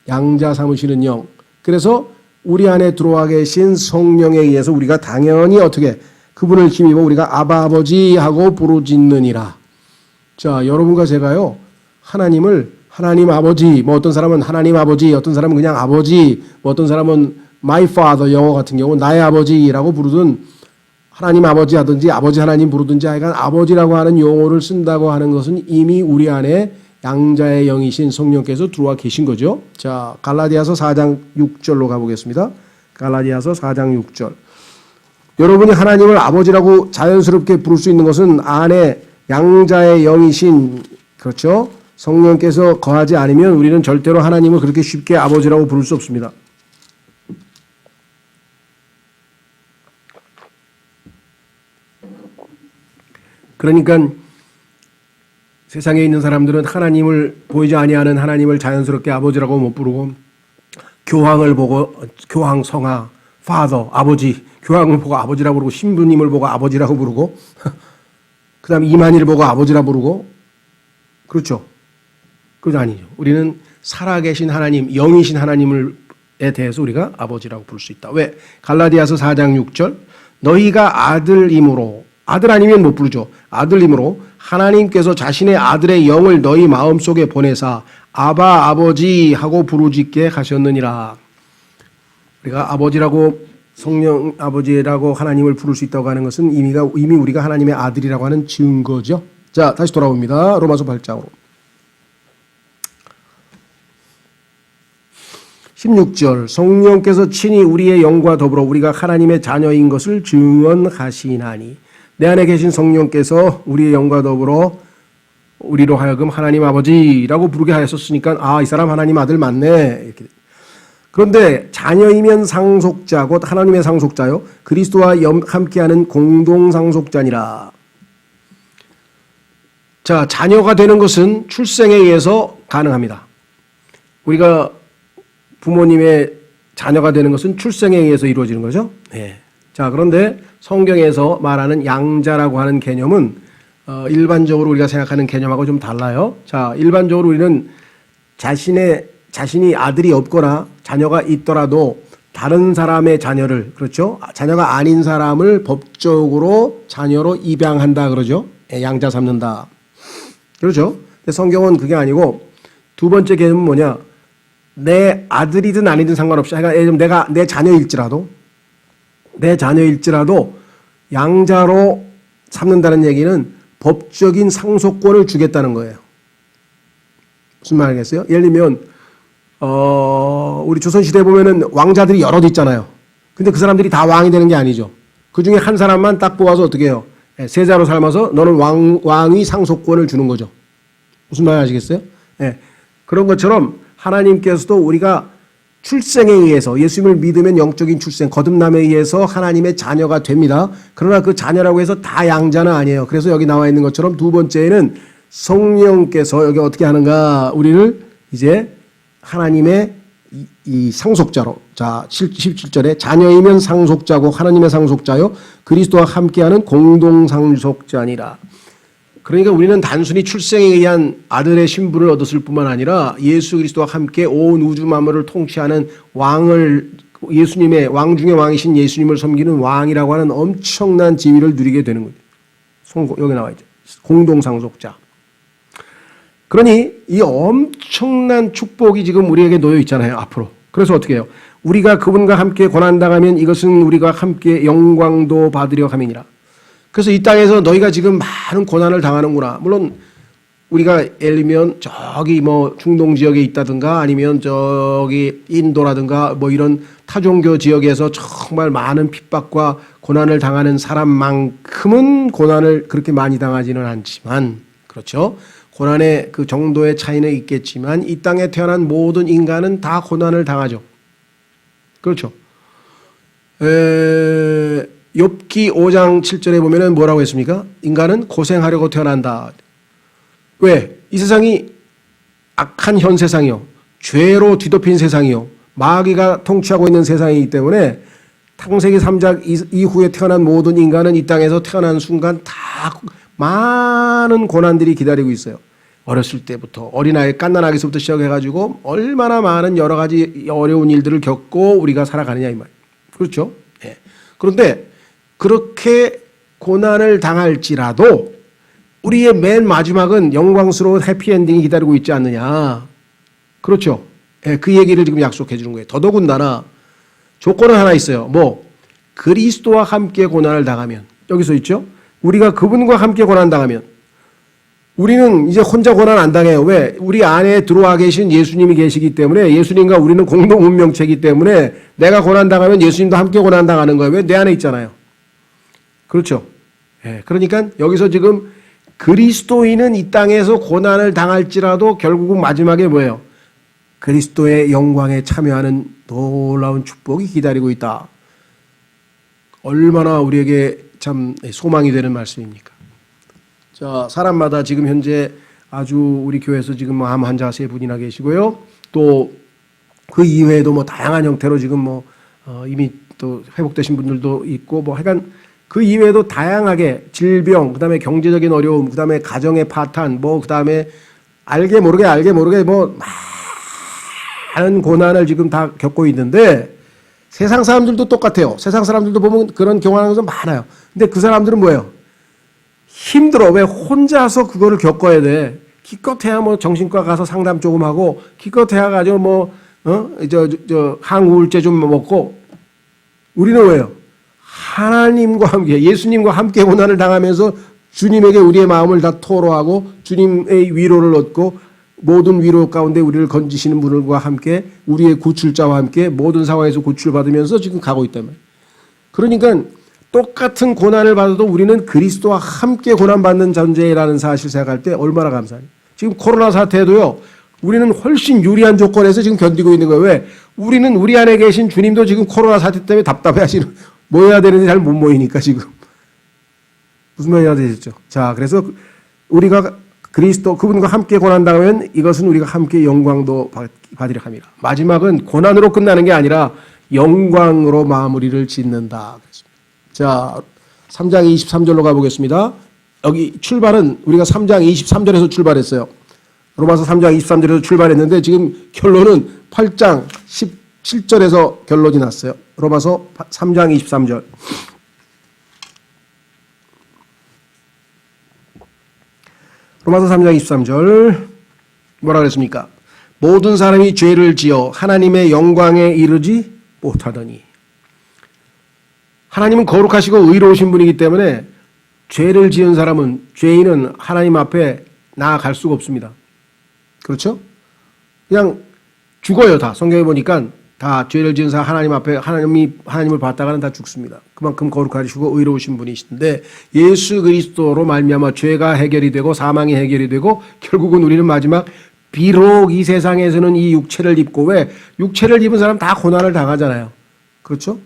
양자 삼으시는 영. 그래서 우리 안에 들어와 계신 성령에 의해서 우리가 당연히 어떻게 그분을 힘입어 우리가 아바 아버지 하고 부르짖느니라. 자, 여러분과 제가요, 하나님을 하나님 아버지, 뭐 어떤 사람은 하나님 아버지, 어떤 사람은 그냥 아버지, 뭐 어떤 사람은 my father, 영어 같은 경우 나의 아버지라고 부르든 하나님 아버지 하든지 아버지 하나님 부르든지 하여간 아버지라고 하는 용어를 쓴다고 하는 것은 이미 우리 안에 양자의 영이신 성령께서 들어와 계신 거죠. 자, 갈라디아서 4장 6절로 가보겠습니다. 갈라디아서 4장 6절. 여러분이 하나님을 아버지라고 자연스럽게 부를 수 있는 것은 안에 양자의 영이신, 그렇죠? 성령께서 거하지 않으면 우리는 절대로 하나님을 그렇게 쉽게 아버지라고 부를 수 없습니다. 그러니까 세상에 있는 사람들은 하나님을 보이지 아니하는 하나님을 자연스럽게 아버지라고 못 부르고 교황을 보고 교황 성하 파더 아버지, 교황을 보고 아버지라고 부르고 신부님을 보고 아버지라고 부르고 그다음에 이만희를 보고 아버지라고 부르고 그렇죠. 그거 아니죠. 우리는 살아계신 하나님, 영이신 하나님에 대해서 우리가 아버지라고 부를 수 있다. 왜? 갈라디아서 4장 6절 너희가 아들임으로, 아들 아니면 못 부르죠. 아들임으로 하나님께서 자신의 아들의 영을 너희 마음속에 보내사 아바 아버지 하고 부르짖게 하셨느니라. 우리가 아버지라고 성령 아버지라고 하나님을 부를 수 있다고 하는 것은 이미 우리가 하나님의 아들이라고 하는 증거죠. 자, 다시 돌아옵니다. 로마서 8장으로. 16절 성령께서 친히 우리의 영과 더불어 우리가 하나님의 자녀인 것을 증언하시나니. 내 안에 계신 성령께서 우리의 영과 더불어 우리로 하여금 하나님 아버지라고 부르게 하셨으니까 아, 이 사람 하나님 아들 맞네 이렇게. 그런데 자녀이면 상속자 곧 하나님의 상속자요 그리스도와 함께하는 공동 상속자니라. 자, 자녀가 되는 것은 출생에 의해서 가능합니다. 우리가 부모님의 자녀가 되는 것은 출생에 의해서 이루어지는 거죠. 네. 자, 그런데 성경에서 말하는 양자라고 하는 개념은 일반적으로 우리가 생각하는 개념하고 좀 달라요. 자, 일반적으로 우리는 자신이 아들이 없거나 자녀가 있더라도 다른 사람의 자녀를, 그렇죠? 자녀가 아닌 사람을 법적으로 자녀로 입양한다 그러죠. 양자 삼는다. 그렇죠? 근데 성경은 그게 아니고 두 번째 개념은 뭐냐? 내 아들이든 아니든 상관없이 그러니까 내 자녀일지라도 양자로 삼는다는 얘기는 법적인 상속권을 주겠다는 거예요. 무슨 말이겠어요? 예를 들면 우리 조선시대에 보면은 왕자들이 여럿 있잖아요. 근데 그 사람들이 다 왕이 되는 게 아니죠. 그 중에 한 사람만 딱 뽑아서 어떻게 해요? 세자로 삶아서 너는 왕위 상속권을 주는 거죠. 무슨 말 아시겠어요? 그런 것처럼 하나님께서도 우리가 출생에 의해서 예수님을 믿으면 영적인 출생, 거듭남에 의해서 하나님의 자녀가 됩니다. 그러나 그 자녀라고 해서 다 양자는 아니에요. 그래서 여기 나와 있는 것처럼 두 번째는 성령께서 여기 어떻게 하는가? 우리를 이제 하나님의 이 상속자로, 자 17절에 자녀이면 상속자고 하나님의 상속자요 그리스도와 함께하는 공동 상속자니라. 그러니까 우리는 단순히 출생에 의한 아들의 신분을 얻었을 뿐만 아니라 예수 그리스도와 함께 온 우주 만물을 통치하는 왕을 예수님의 왕 중의 왕이신 예수님을 섬기는 왕이라고 하는 엄청난 지위를 누리게 되는 거죠. 여기 나와 있죠. 공동상속자. 그러니 이 엄청난 축복이 지금 우리에게 놓여 있잖아요. 앞으로. 그래서 어떻게 해요? 우리가 그분과 함께 고난당하면 이것은 우리가 함께 영광도 받으려 함이니라. 그래서 이 땅에서 너희가 지금 많은 고난을 당하는구나. 물론 우리가 예를 들면 저기 뭐 중동 지역에 있다든가 아니면 저기 인도라든가 뭐 이런 타종교 지역에서 정말 많은 핍박과 고난을 당하는 사람만큼은 고난을 그렇게 많이 당하지는 않지만, 그렇죠? 고난의 그 정도의 차이는 있겠지만 이 땅에 태어난 모든 인간은 다 고난을 당하죠. 그렇죠? 욥기 5장 7절에 보면은 뭐라고 했습니까? 인간은 고생하려고 태어난다. 왜? 이 세상이 악한 현 세상이요, 죄로 뒤덮인 세상이요, 마귀가 통치하고 있는 세상이기 때문에 창세기 3장 이후에 태어난 모든 인간은 이 땅에서 태어난 순간 다 많은 고난들이 기다리고 있어요. 어렸을 때부터 어린아이 갓난아기서부터 시작해가지고 얼마나 많은 여러 가지 어려운 일들을 겪고 우리가 살아가느냐 이 말이에요. 그렇죠? 네. 그런데 그렇게 고난을 당할지라도 우리의 맨 마지막은 영광스러운 해피엔딩이 기다리고 있지 않느냐. 그렇죠? 네. 그 얘기를 지금 약속해 주는 거예요. 더더군다나 조건은 하나 있어요. 뭐 그리스도와 함께 고난을 당하면, 여기서 있죠? 우리가 그분과 함께 고난 당하면 우리는 이제 혼자 고난 안 당해요. 왜? 우리 안에 들어와 계신 예수님이 계시기 때문에, 예수님과 우리는 공동 운명체이기 때문에 내가 고난 당하면 예수님도 함께 고난 당하는 거예요. 왜? 내 안에 있잖아요. 그렇죠? 예. 그러니까 여기서 지금 그리스도인은 이 땅에서 고난을 당할지라도 결국은 마지막에 뭐예요? 그리스도의 영광에 참여하는 놀라운 축복이 기다리고 있다. 얼마나 우리에게 참 소망이 되는 말씀입니까? 자, 사람마다 지금 현재 아주 우리 교회에서 지금 암 환자 3분이나 계시고요. 또 그 이외에도 뭐 다양한 형태로 지금 뭐 이미 또 회복되신 분들도 있고, 뭐 하여간 그 이외에도 다양하게 질병, 그다음에 경제적인 어려움, 그다음에 가정의 파탄, 뭐 그다음에 알게 모르게 뭐 많은 고난을 지금 다 겪고 있는데, 세상 사람들도 똑같아요. 세상 사람들도 보면 그런 경험하는 것은 많아요. 근데 그 사람들은 뭐예요? 힘들어. 왜? 혼자서 그거를 겪어야 돼. 기껏해야 뭐 정신과 가서 상담 조금 하고, 기껏해야 가지고 뭐 항우울제 좀 먹고. 우리는 왜요? 하나님과 함께, 예수님과 함께 고난을 당하면서 주님에게 우리의 마음을 다 토로하고 주님의 위로를 얻고, 모든 위로 가운데 우리를 건지시는 분들과 함께, 우리의 구출자와 함께 모든 상황에서 구출받으면서 지금 가고 있단 말이에요. 그러니까 똑같은 고난을 받아도 우리는 그리스도와 함께 고난받는 존재라는 사실 생각할 때 얼마나 감사해요. 지금 코로나 사태도요, 우리는 훨씬 유리한 조건에서 지금 견디고 있는 거예요. 왜? 우리는 우리 안에 계신 주님도 지금 코로나 사태 때문에 답답해 하시는, 모여야 되는데 잘 못 모이니까 지금. 무슨 말이 되셨죠? 자, 그래서 우리가 그리스도 그분과 함께 고난당하면 이것은 우리가 함께 영광도 받으려 합니다. 마지막은 고난으로 끝나는 게 아니라 영광으로 마무리를 짓는다. 자, 3장 23절로 가보겠습니다. 여기 출발은 우리가 3장 23절에서 출발했어요. 로마서 3장 23절에서 출발했는데 지금 결론은 8장 17절에서 결론이 났어요. 로마서 3장 23절. 로마서 3장 23절 뭐라 그랬습니까? 모든 사람이 죄를 지어 하나님의 영광에 이르지 못하더니. 하나님은 거룩하시고 의로우신 분이기 때문에 죄를 지은 사람은, 죄인은 하나님 앞에 나아갈 수가 없습니다. 그렇죠? 그냥 죽어요. 다 성경에 보니까 다 죄를 지은 사람 하나님 앞에 하나님을 봤다가는 다 죽습니다. 그만큼 거룩하시고 의로우신 분이신데, 예수 그리스도로 말미암아 죄가 해결이 되고 사망이 해결이 되고 결국은 우리는 마지막 비록 이 세상에서는 이 육체를 입고, 왜? 육체를 입은 사람 다 고난을 당하잖아요. 그렇죠?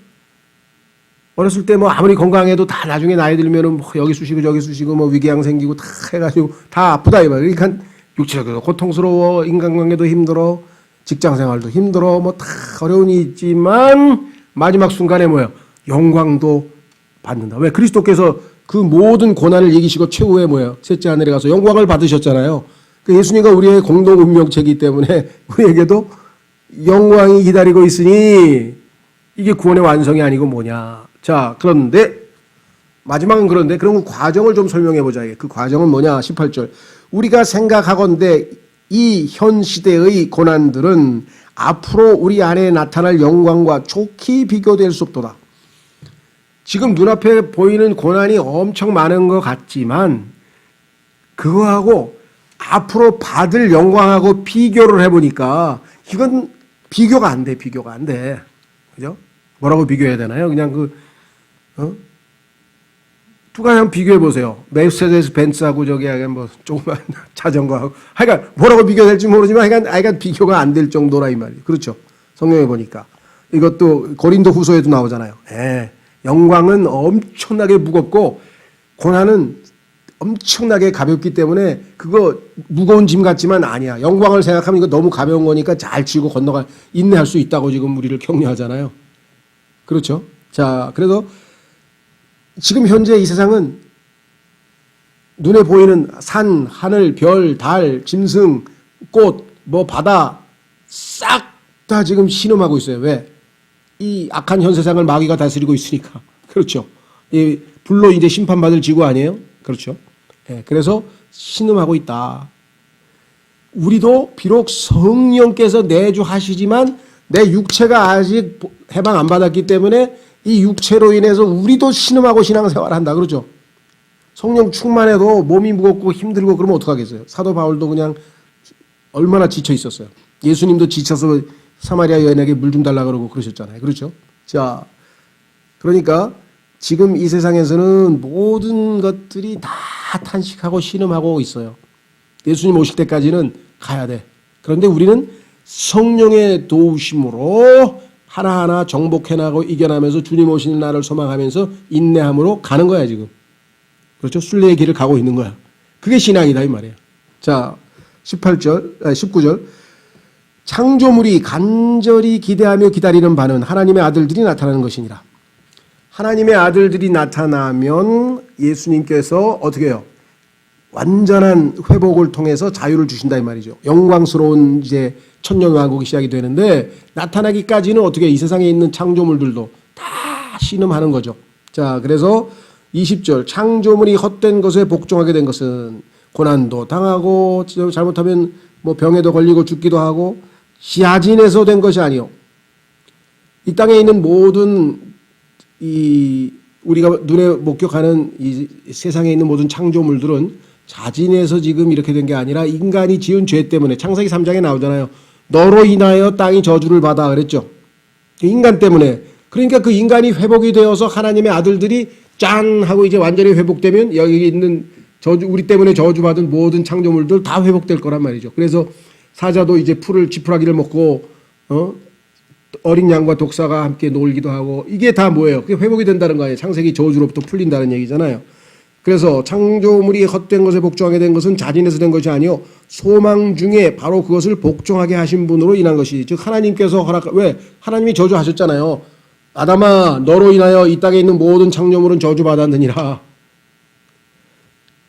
어렸을 때 뭐 아무리 건강해도 다 나중에 나이 들면은 뭐 여기 쑤시고 저기 쑤시고 뭐 위궤양 생기고 다 해가지고 다 아프다 이 말이에요. 그러니까 육체적으로 고통스러워, 인간관계도 힘들어, 직장생활도 힘들어, 뭐 다 어려움이 있지만 마지막 순간에 뭐예요? 영광도 받는다. 왜? 그리스도께서 그 모든 고난을 이기시고 최후에 뭐예요? 셋째 하늘에 가서 영광을 받으셨잖아요. 그 예수님과 우리의 공동 운명체이기 때문에 우리에게도 영광이 기다리고 있으니 이게 구원의 완성이 아니고 뭐냐. 자, 그런데 마지막은 그런데 그럼 그 과정을 좀 설명해 보자. 그 과정은 뭐냐? 18절. 우리가 생각하건대 이 현 시대의 고난들은 앞으로 우리 안에 나타날 영광과 좋게 비교될 수 없도다. 지금 눈앞에 보이는 고난이 엄청 많은 것 같지만 그거하고 앞으로 받을 영광하고 비교를 해보니까 이건 비교가 안 돼. 비교가 안 돼. 그죠? 뭐라고 비교해야 되나요? 그냥 누가 한번 비교해 보세요. 메르세데스 벤츠하고 저기 뭐 조그만 자전거하고 하여간 뭐라고 비교될지 모르지만 하여간 비교가 안 될 정도라 이 말이에요. 그렇죠? 성경에 보니까 이것도 고린도 후서에도 나오잖아요. 영광은 엄청나게 무겁고 고난은 엄청나게 가볍기 때문에 그거 무거운 짐 같지만 아니야. 영광을 생각하면 이거 너무 가벼운 거니까 잘 지고 건너가 인내할 수 있다고 지금 우리를 격려하잖아요. 그렇죠? 자, 그래서 지금 현재 이 세상은 눈에 보이는 산, 하늘, 별, 달, 짐승, 꽃, 뭐 바다 싹 다 지금 신음하고 있어요. 왜? 이 악한 현 세상을 마귀가 다스리고 있으니까. 그렇죠. 이 불로 이제 심판받을 지구 아니에요? 그렇죠. 그래서 신음하고 있다. 우리도 비록 성령께서 내주하시지만 내 육체가 아직 해방 안 받았기 때문에 이 육체로 인해서 우리도 신음하고 신앙생활을 한다. 그렇죠. 성령 충만해도 몸이 무겁고 힘들고 그러면 어떡하겠어요. 사도 바울도 그냥 얼마나 지쳐 있었어요. 예수님도 지쳐서 사마리아 여인에게 물 좀 달라 그러고 그러셨잖아요. 그렇죠. 자, 그러니까 지금 이 세상에서는 모든 것들이 다 탄식하고 신음하고 있어요. 예수님 오실 때까지는 가야 돼. 그런데 우리는 성령의 도우심으로 하나하나 정복해나가고 이겨나면서 주님 오시는 날을 소망하면서 인내함으로 가는 거야 지금. 그렇죠? 순례의 길을 가고 있는 거야. 그게 신앙이다 이 말이에요. 자, 19절. 창조물이 간절히 기대하며 기다리는 바는 하나님의 아들들이 나타나는 것이니라. 하나님의 아들들이 나타나면 예수님께서 어떻게 해요? 완전한 회복을 통해서 자유를 주신다 이 말이죠. 영광스러운 이제 천년왕국이 시작이 되는데 나타나기까지는 어떻게 이 세상에 있는 창조물들도 다 신음하는 거죠. 자, 그래서 20절 창조물이 헛된 것에 복종하게 된 것은 고난도 당하고 잘못하면 뭐 병에도 걸리고 죽기도 하고 자진해서 된 것이 아니요. 이 땅에 있는 모든 이 우리가 눈에 목격하는 이 세상에 있는 모든 창조물들은 자진해서 지금 이렇게 된 게 아니라 인간이 지은 죄 때문에 창세기 3장에 나오잖아요. 너로 인하여 땅이 저주를 받아 그랬죠. 인간 때문에. 그러니까 그 인간이 회복이 되어서 하나님의 아들들이 짠 하고 이제 완전히 회복되면 여기 있는 저주 우리 때문에 저주받은 모든 창조물들 다 회복될 거란 말이죠. 그래서 사자도 이제 풀을 지푸라기를 먹고 어린 양과 독사가 함께 놀기도 하고 이게 다 뭐예요? 그게 회복이 된다는 거 아니에요. 창세기 저주로부터 풀린다는 얘기잖아요. 그래서 창조물이 헛된 것에 복종하게 된 것은 자진해서 된 것이 아니요 소망 중에 바로 그것을 복종하게 하신 분으로 인한 것이 즉 하나님께서 왜? 하나님이 저주하셨잖아요. 아담아 너로 인하여 이 땅에 있는 모든 창조물은 저주받았느니라.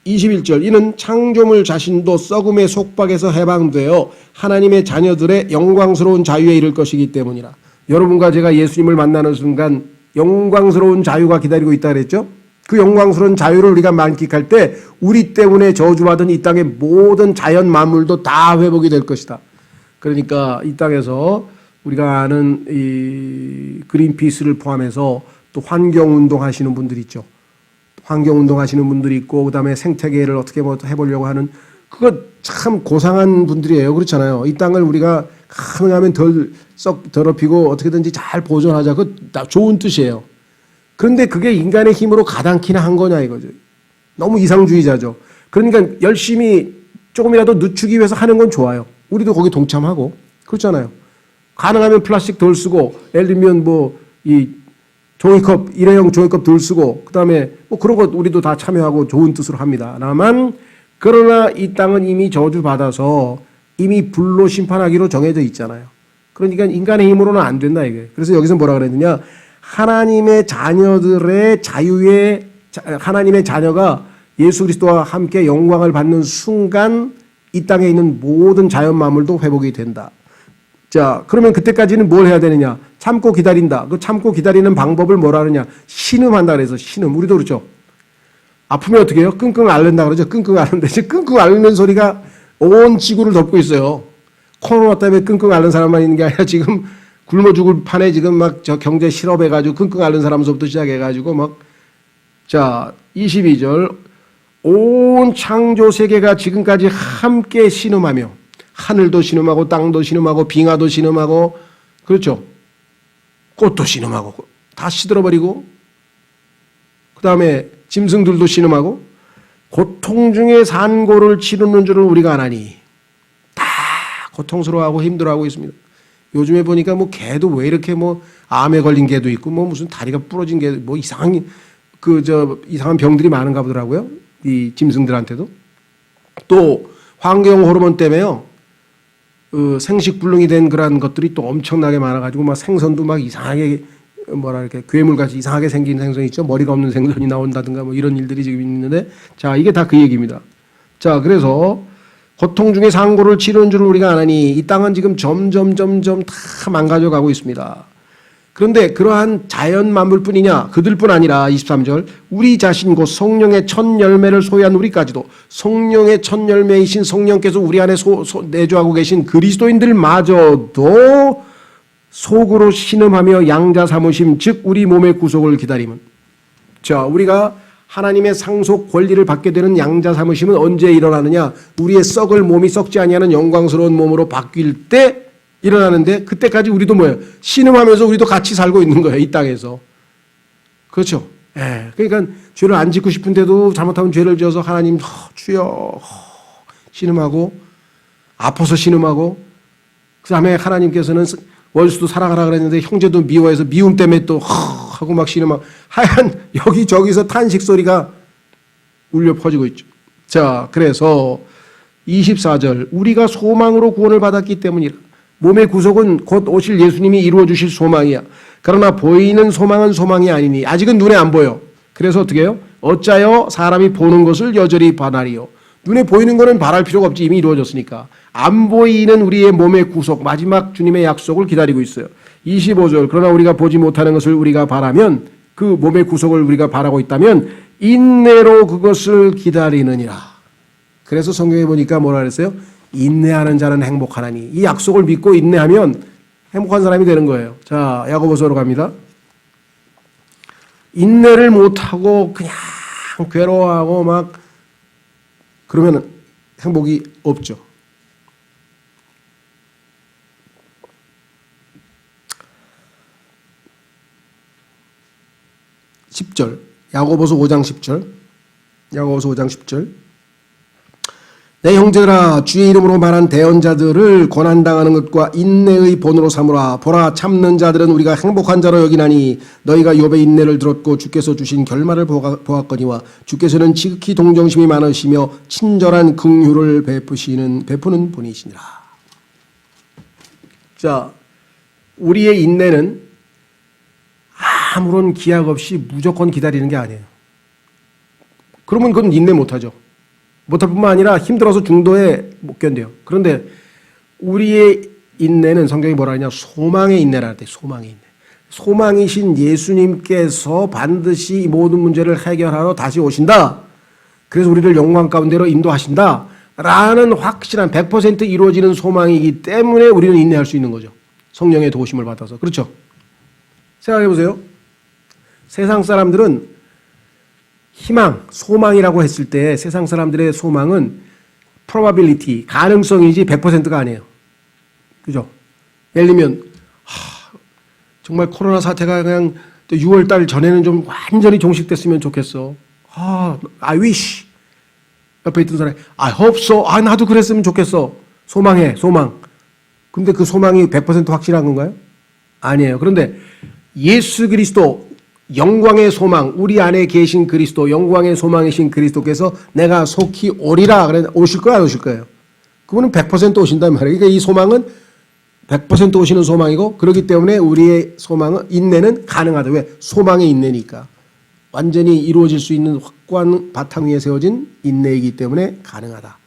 21절 이는 창조물 자신도 썩음의 속박에서 해방되어 하나님의 자녀들의 영광스러운 자유에 이를 것이기 때문이라. 여러분과 제가 예수님을 만나는 순간 영광스러운 자유가 기다리고 있다 그랬죠. 그 영광스러운 자유를 우리가 만끽할 때 우리 때문에 저주받은 이 땅의 모든 자연 만물도 다 회복이 될 것이다. 그러니까 이 땅에서 우리가 아는 이 그린피스를 포함해서 또 환경운동 하시는 분들이 있죠. 환경운동 하시는 분들이 있고 그다음에 생태계를 어떻게 뭐 해보려고 하는 그거 참 고상한 분들이에요. 그렇잖아요. 이 땅을 우리가 가능하면 덜 썩 더럽히고 어떻게든지 잘 보존하자. 그거 좋은 뜻이에요. 그런데 그게 인간의 힘으로 가당키나 한 거냐 이거죠. 너무 이상주의자죠. 그러니까 열심히 조금이라도 늦추기 위해서 하는 건 좋아요. 우리도 거기 동참하고 그렇잖아요. 가능하면 플라스틱 덜 쓰고 예를 들면 뭐 이 종이컵 일회용 종이컵 덜 쓰고 그다음에 뭐 그런 것 우리도 다 참여하고 좋은 뜻으로 합니다. 다만 그러나 이 땅은 이미 저주받아서 이미 불로 심판하기로 정해져 있잖아요. 그러니까 인간의 힘으로는 안 된다 이게. 그래서 여기서 뭐라 그랬느냐? 하나님의 자녀들의 자유에 하나님의 자녀가 예수 그리스도와 함께 영광을 받는 순간 이 땅에 있는 모든 자연 만물도 회복이 된다. 자, 그러면 그때까지는 뭘 해야 되느냐? 참고 기다린다. 그 참고 기다리는 방법을 뭐라 하느냐? 신음한다 그래서 신음. 우리도 그렇죠. 아프면 어떻게 해요? 끙끙 앓는다 그러죠. 끙끙 앓는데 지금 끙끙 앓는 소리가 온 지구를 덮고 있어요. 코로나 때문에 끙끙 앓는 사람만 있는 게 아니라 지금 굶어 죽을 판에 지금 막 저 경제 실업해가지고 끙끙 앓는 사람서부터 시작해가지고 막 자 22절 온 창조 세계가 지금까지 함께 신음하며 하늘도 신음하고 땅도 신음하고 빙하도 신음하고 그렇죠. 꽃도 신음하고 다 시들어버리고 그 다음에 짐승들도 신음하고 고통 중에 산고를 치르는 줄을 우리가 아나니 다 고통스러워하고 힘들어하고 있습니다. 요즘에 보니까 뭐 개도 왜 이렇게 뭐 암에 걸린 개도 있고 뭐 무슨 다리가 부러진 개 뭐 이상한 병들이 많은가 보더라고요. 이 짐승들한테도. 또 환경 호르몬 때문에요. 생식불능이 된 그런 것들이 또 엄청나게 많아가지고 막 생선도 막 이상하게 뭐랄까 괴물같이 이상하게 생긴 생선이 있죠. 머리가 없는 생선이 나온다든가 뭐 이런 일들이 지금 있는데 자 이게 다 그 얘기입니다. 자 그래서 고통 중에 상고를 치르는 줄을 우리가 아나니 이 땅은 지금 점점 다 망가져가고 있습니다. 그런데 그러한 자연 만물뿐이냐 그들뿐 아니라 23절 우리 자신 곧 성령의 첫 열매를 소유한 우리까지도 성령의 첫 열매이신 성령께서 우리 안에 내주하고 계신 그리스도인들마저도 속으로 신음하며 양자 삼으심 즉 우리 몸의 구속을 기다림은 자 우리가 하나님의 상속 권리를 받게 되는 양자 삼으심은 언제 일어나느냐 우리의 썩을 몸이 썩지 아니하는 영광스러운 몸으로 바뀔 때 일어나는데 그때까지 우리도 뭐예요? 신음하면서 우리도 같이 살고 있는 거예요. 이 땅에서. 그렇죠. 예. 그러니까 죄를 안 짓고 싶은데도 잘못하면 죄를 지어서 하나님 주여 신음하고 아파서 신음하고 그 다음에 하나님께서는 원수도 사랑하라 그랬는데 형제도 미워해서 미움 때문에 또 하고 막 신음하고 하얀 여기저기서 탄식 소리가 울려 퍼지고 있죠. 자 그래서 24절 우리가 소망으로 구원을 받았기 때문이라 몸의 구속은 곧 오실 예수님이 이루어 주실 소망이야. 그러나 보이는 소망은 소망이 아니니 아직은 눈에 안 보여. 그래서 어떻게 해요? 어짜여 사람이 보는 것을 여전히 바라리요. 눈에 보이는 거는 바랄 필요가 없지 이미 이루어졌으니까. 안 보이는 우리의 몸의 구속 마지막 주님의 약속을 기다리고 있어요. 25절 그러나 우리가 보지 못하는 것을 우리가 바라면 그 몸의 구속을 우리가 바라고 있다면 인내로 그것을 기다리느니라. 그래서 성경에 보니까 뭐라 그랬어요? 인내하는 자는 행복하나니 이 약속을 믿고 인내하면 행복한 사람이 되는 거예요. 자 야고보서로 갑니다. 인내를 못하고 그냥 괴로워하고 막 그러면 행복이 없죠. (10절) 야고보서 5장 10절 야고보서 5장 10절 내 형제들아 주의 이름으로 말한 대언자들을 고난당하는 것과 인내의 본으로 삼으라. 보라 참는 자들은 우리가 행복한 자로 여기나니 너희가 욥의 인내를 들었고 주께서 주신 결말을 보았거니와 주께서는 지극히 동정심이 많으시며 친절한 긍휼을 베푸는 분이시니라. 자 우리의 인내는 아무런 기약 없이 무조건 기다리는 게 아니에요. 그러면 그건 인내 못하죠. 못할 뿐만 아니라 힘들어서 중도에 못 견뎌요. 그런데 우리의 인내는 성경이 뭐라 하냐 소망의 인내라 할 때 소망의 인내. 소망이신 예수님께서 반드시 이 모든 문제를 해결하러 다시 오신다. 그래서 우리를 영광 가운데로 인도하신다. 라는 확실한 100% 이루어지는 소망이기 때문에 우리는 인내할 수 있는 거죠. 성령의 도우심을 받아서. 그렇죠? 생각해 보세요. 세상 사람들은 희망, 소망이라고 했을 때 세상 사람들의 소망은 probability, 가능성이지 100%가 아니에요. 그죠? 예를 들면 정말 코로나 사태가 그냥 6월 달 전에는 좀 완전히 종식됐으면 좋겠어. I wish. 옆에 있던 사람이 I hope so. 나도 그랬으면 좋겠어. 소망해, 소망. 근데 그 소망이 100% 확실한 건가요? 아니에요. 그런데 예수 그리스도 영광의 소망, 우리 안에 계신 그리스도, 영광의 소망이신 그리스도께서 내가 속히 오리라. 그래 오실 거야, 안 오실 거예요? 그분은 100% 오신단 말이에요. 그러니까 이 소망은 100% 오시는 소망이고, 그렇기 때문에 우리의 소망은, 인내는 가능하다. 왜? 소망의 인내니까. 완전히 이루어질 수 있는 확고한 바탕 위에 세워진 인내이기 때문에 가능하다.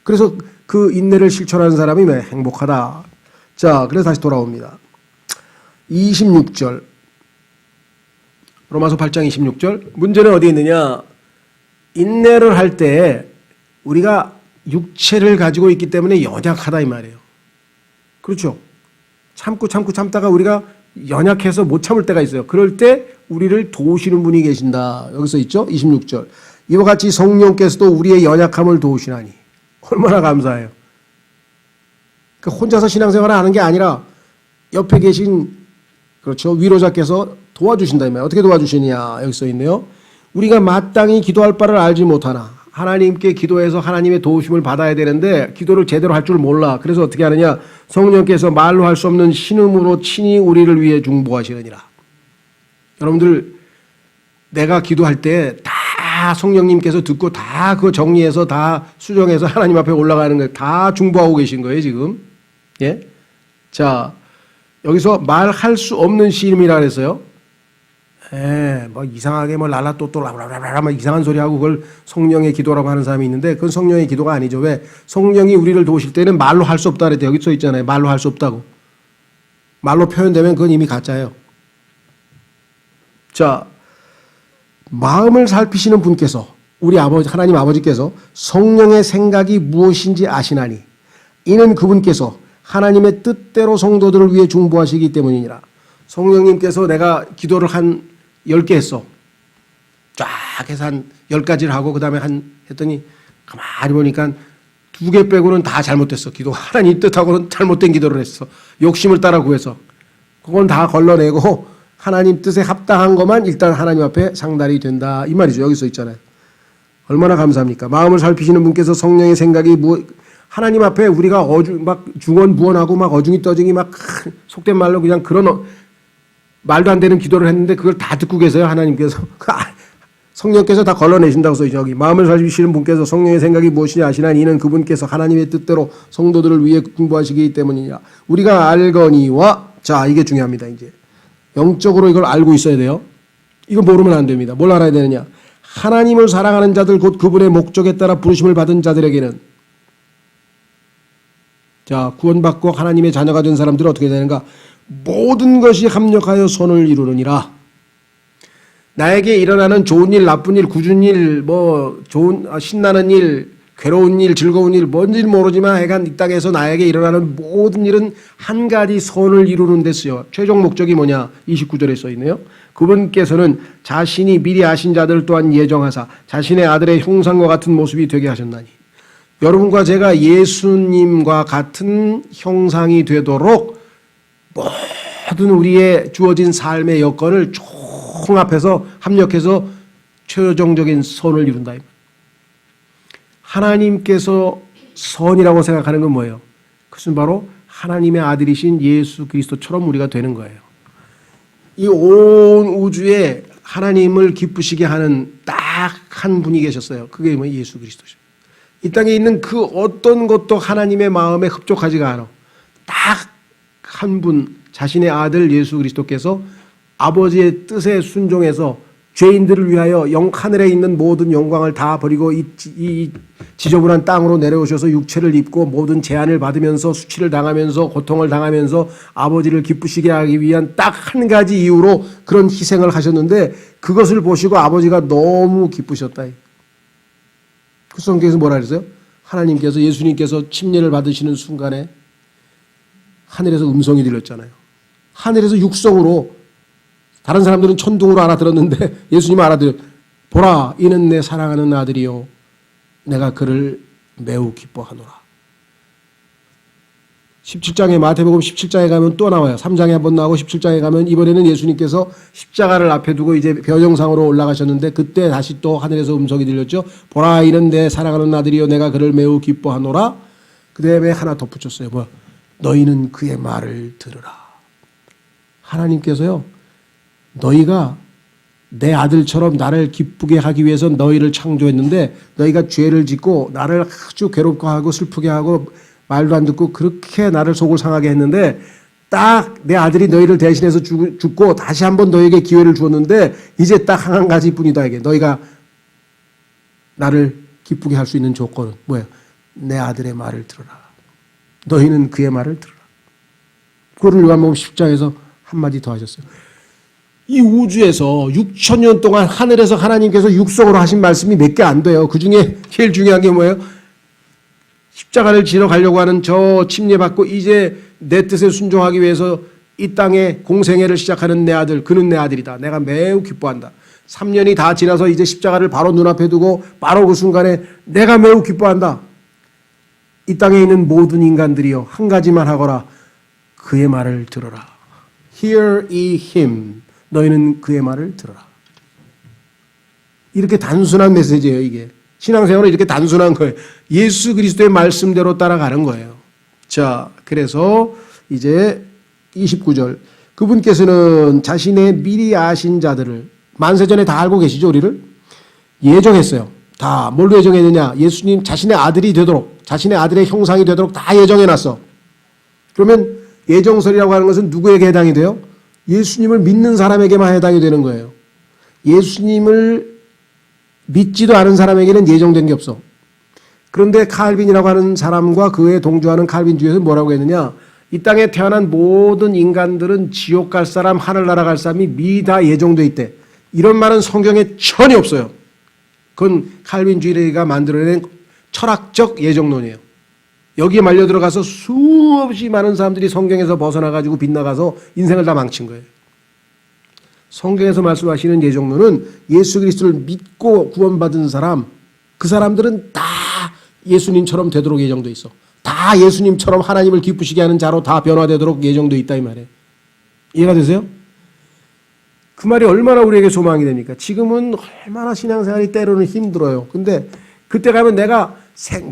그래서 그 인내를 실천하는 사람이 왜? 행복하다. 자, 그래서 다시 돌아옵니다. 26절. 로마서 8장 26절. 문제는 어디에 있느냐? 인내를 할 때 우리가 육체를 가지고 있기 때문에 연약하다 이 말이에요. 그렇죠? 참다가 우리가 연약해서 못 참을 때가 있어요. 그럴 때 우리를 도우시는 분이 계신다. 여기서 있죠? 26절. 이와 같이 성령께서도 우리의 연약함을 도우시나니. 얼마나 감사해요. 그러니까 혼자서 신앙생활을 하는 게 아니라 옆에 계신 그렇죠. 위로자께서 도와주신다 이 말이에요. 어떻게 도와주시냐 여기 써 있네요. 우리가 마땅히 기도할 바를 알지 못하나 하나님께 기도해서 하나님의 도우심을 받아야 되는데 기도를 제대로 할 줄 몰라. 그래서 어떻게 하느냐? 성령께서 말로 할 수 없는 신음으로 친히 우리를 위해 중보하시느니라. 여러분들 내가 기도할 때 다 성령님께서 듣고 다 그거 정리해서 다 수정해서 하나님 앞에 올라가는 거예요. 다 중보하고 계신 거예요 지금. 예? 자, 여기서 말할 수 없는 신음이라 그랬어요. 뭐 이상하게 뭐 랄라또또 라라라라 막 이상한 소리 하고 그걸 성령의 기도라고 하는 사람이 있는데 그건 성령의 기도가 아니죠. 왜? 성령이 우리를 도우실 때는 말로 할 수 없다 그랬대요. 여기 써 있잖아요. 말로 할 수 없다고. 말로 표현되면 그건 이미 가짜예요. 자, 마음을 살피시는 분께서 우리 아버지 하나님 아버지께서 성령의 생각이 무엇인지 아시나니 이는 그분께서 하나님의 뜻대로 성도들을 위해 중보하시기 때문이니라. 성령님께서 내가 기도를 한 10개 했어. 쫙 해서 한 10가지를 하고 그 다음에 했더니 가만히 보니까 2개 빼고는 다 잘못됐어. 기도 하나님 뜻하고는 잘못된 기도를 했어. 욕심을 따라 구해서. 그건 다 걸러내고 하나님 뜻에 합당한 것만 일단 하나님 앞에 상달이 된다. 이 말이죠. 여기 써 있잖아요. 얼마나 감사합니까? 마음을 살피시는 분께서 성령의 생각이 하나님 앞에 우리가 막 중언부언하고 막 어중이 떠중이 막 속된 말로 그냥 그런 말도 안 되는 기도를 했는데 그걸 다 듣고 계세요. 하나님께서. 성령께서 다 걸러내신다고 써있죠. 여기 마음을 살피시는 분께서 성령의 생각이 무엇이냐 아시나니 이는 그분께서 하나님의 뜻대로 성도들을 위해 공부하시기 때문이냐. 우리가 알거니와 자 이게 중요합니다. 이제 영적으로 이걸 알고 있어야 돼요. 이거 모르면 안 됩니다. 뭘 알아야 되느냐. 하나님을 사랑하는 자들 곧 그분의 목적에 따라 부르심을 받은 자들에게는 자 구원받고 하나님의 자녀가 된 사람들은 어떻게 되는가. 모든 것이 합력하여 선을 이루느니라. 나에게 일어나는 좋은 일, 나쁜 일, 굳은 일, 뭐 좋은 신나는 일, 괴로운 일, 즐거운 일, 뭔지는 모르지만 하여간 이 땅에서 나에게 일어나는 모든 일은 한 가지 선을 이루는 데 쓰여. 최종 목적이 뭐냐? 29절에 써 있네요. 그분께서는 자신이 미리 아신 자들 또한 예정하사 자신의 아들의 형상과 같은 모습이 되게 하셨나니. 여러분과 제가 예수님과 같은 형상이 되도록 모든 우리의 주어진 삶의 여건을 총합해서 합력해서 최종적인 선을 이룬다. 하나님께서 선이라고 생각하는 건 뭐예요? 그것은 바로 하나님의 아들이신 예수 그리스도처럼 우리가 되는 거예요. 이 온 우주에 하나님을 기쁘시게 하는 딱 한 분이 계셨어요. 그게 뭐 예수 그리스도죠. 이 땅에 있는 그 어떤 것도 하나님의 마음에 흡족하지가 않아. 딱 한 분, 자신의 아들 예수 그리스도께서 아버지의 뜻에 순종해서 죄인들을 위하여 하늘에 있는 모든 영광을 다 버리고 이 지저분한 땅으로 내려오셔서 육체를 입고 모든 재앙을 받으면서 수치를 당하면서 고통을 당하면서 아버지를 기쁘시게 하기 위한 딱 한 가지 이유로 그런 희생을 하셨는데 그것을 보시고 아버지가 너무 기쁘셨다. 그 성경에서 뭐라 그랬어요? 하나님께서 예수님께서 침례를 받으시는 순간에 하늘에서 음성이 들렸잖아요. 하늘에서 육성으로 다른 사람들은 천둥으로 알아들었는데 예수님은 알아들었어요. 보라 이는 내 사랑하는 아들이요 내가 그를 매우 기뻐하노라. 17장에 마태복음 17장에 가면 또 나와요. 3장에 한번 나오고 17장에 가면 이번에는 예수님께서 십자가를 앞에 두고 이제 변형상으로 올라가셨는데 그때 다시 또 하늘에서 음성이 들렸죠. 보라 이는 내 사랑하는 아들이요 내가 그를 매우 기뻐하노라. 그 다음에 하나 덧붙였어요. 뭐 너희는 그의 말을 들으라. 하나님께서요. 너희가 내 아들처럼 나를 기쁘게 하기 위해서 너희를 창조했는데 너희가 죄를 짓고 나를 아주 괴롭게 하고 슬프게 하고 말도 안 듣고 그렇게 나를 속을 상하게 했는데 딱 내 아들이 너희를 대신해서 죽고 다시 한번 너희에게 기회를 주었는데 이제 딱 한 가지뿐이다. 이게 너희가 나를 기쁘게 할 수 있는 조건은 뭐예요? 내 아들의 말을 들으라. 너희는 그의 말을 들으라. 그거를 요한복음 10장에서 한마디 더 하셨어요. 이 우주에서 6,000년 동안 하늘에서 하나님께서 육성으로 하신 말씀이 몇 개 안 돼요. 그 중에 제일 중요한 게 뭐예요? 십자가를 지러 가려고 하는 저 침례받고 이제 내 뜻에 순종하기 위해서 이 땅에 공생애를 시작하는 내 아들, 그는 내 아들이다. 내가 매우 기뻐한다. 3년이 다 지나서 이제 십자가를 바로 눈앞에 두고 바로 그 순간에 내가 매우 기뻐한다. 이 땅에 있는 모든 인간들이여 한 가지만 하거라. 그의 말을 들어라. Hear ye him. 너희는 그의 말을 들어라. 이렇게 단순한 메시지예요, 이게. 신앙생활은 이렇게 단순한 거예요. 예수 그리스도의 말씀대로 따라가는 거예요. 자, 그래서 이제 29절. 그분께서는 자신의 미리 아신 자들을 만세전에 다 알고 계시죠, 우리를? 예정했어요. 다 뭘로 예정했느냐? 예수님 자신의 아들이 되도록, 자신의 아들의 형상이 되도록 다 예정해놨어. 그러면 예정설이라고 하는 것은 누구에게 해당이 돼요? 예수님을 믿는 사람에게만 해당이 되는 거예요. 예수님을 믿지도 않은 사람에게는 예정된 게 없어. 그런데 칼빈이라고 하는 사람과 그에 동조하는 칼빈주의에서 뭐라고 했느냐? 이 땅에 태어난 모든 인간들은 지옥 갈 사람, 하늘나라 갈 사람이 미리 다 예정돼 있대. 이런 말은 성경에 전혀 없어요. 그건 칼빈주의가 만들어낸 철학적 예정론이에요. 여기에 말려 들어가서 수없이 많은 사람들이 성경에서 벗어나가지고 빗나가서 인생을 다 망친 거예요. 성경에서 말씀하시는 예정론은 예수 그리스도를 믿고 구원받은 사람, 그 사람들은 다 예수님처럼 되도록 예정돼 있어. 다 예수님처럼 하나님을 기쁘시게 하는 자로 다 변화되도록 예정돼 있다 이 말이에요. 이해가 되세요? 그 말이 얼마나 우리에게 소망이 됩니까? 지금은 얼마나 신앙생활이 때로는 힘들어요. 근데 그때 가면 내가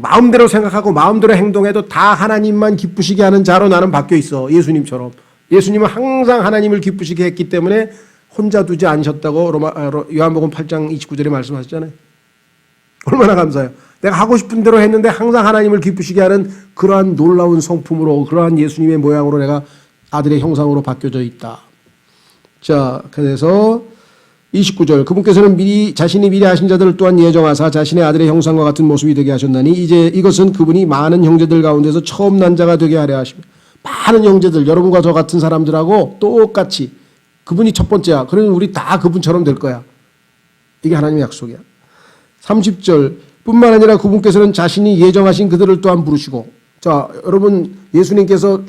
마음대로 생각하고 마음대로 행동해도 다 하나님만 기쁘시게 하는 자로 나는 바뀌어 있어. 예수님처럼. 예수님은 항상 하나님을 기쁘시게 했기 때문에 혼자 두지 않으셨다고 요한복음 8장 29절에 말씀하셨잖아요. 얼마나 감사해요. 내가 하고 싶은 대로 했는데 항상 하나님을 기쁘시게 하는 그러한 놀라운 성품으로, 그러한 예수님의 모양으로 내가 아들의 형상으로 바뀌어져 있다. 자, 그래서 29절. 그분께서는 자신이 미리 하신 자들을 또한 예정하사 자신의 아들의 형상과 같은 모습이 되게 하셨나니 이제 이것은 그분이 많은 형제들 가운데서 처음 난 자가 되게 하려 하시며, 많은 형제들, 여러분과 저 같은 사람들하고 똑같이 그분이 첫 번째야. 그러면 우리 다 그분처럼 될 거야. 이게 하나님의 약속이야. 30절. 뿐만 아니라 그분께서는 자신이 예정하신 그들을 또한 부르시고, 자, 여러분 예수님께서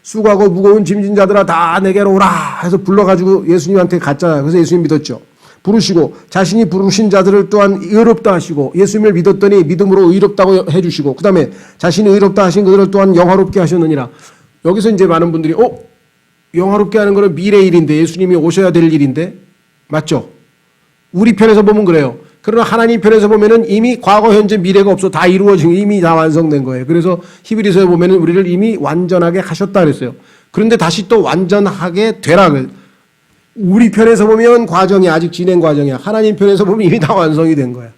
수고하고 무거운 짐진 자들아 다 내게로 오라 해서 불러가지고 예수님한테 갔잖아요. 그래서 예수님 믿었죠. 부르시고 자신이 부르신 자들을 또한 의롭다 하시고, 예수님을 믿었더니 믿음으로 의롭다고 해주시고, 그 다음에 자신이 의롭다 하신 그들을 또한 영화롭게 하셨느니라. 여기서 이제 많은 분들이 영화롭게 하는 거는 미래 일인데, 예수님이 오셔야 될 일인데, 맞죠? 우리 편에서 보면 그래요. 그러나 하나님 편에서 보면은 이미 과거, 현재, 미래가 없어. 다 이루어진, 이미 다 완성된 거예요. 그래서 히브리서에 보면은 우리를 이미 완전하게 하셨다 그랬어요. 그런데 다시 또 완전하게 되라. 우리 편에서 보면 과정이 아직 진행 과정이야. 하나님 편에서 보면 이미 다 완성이 된 거야.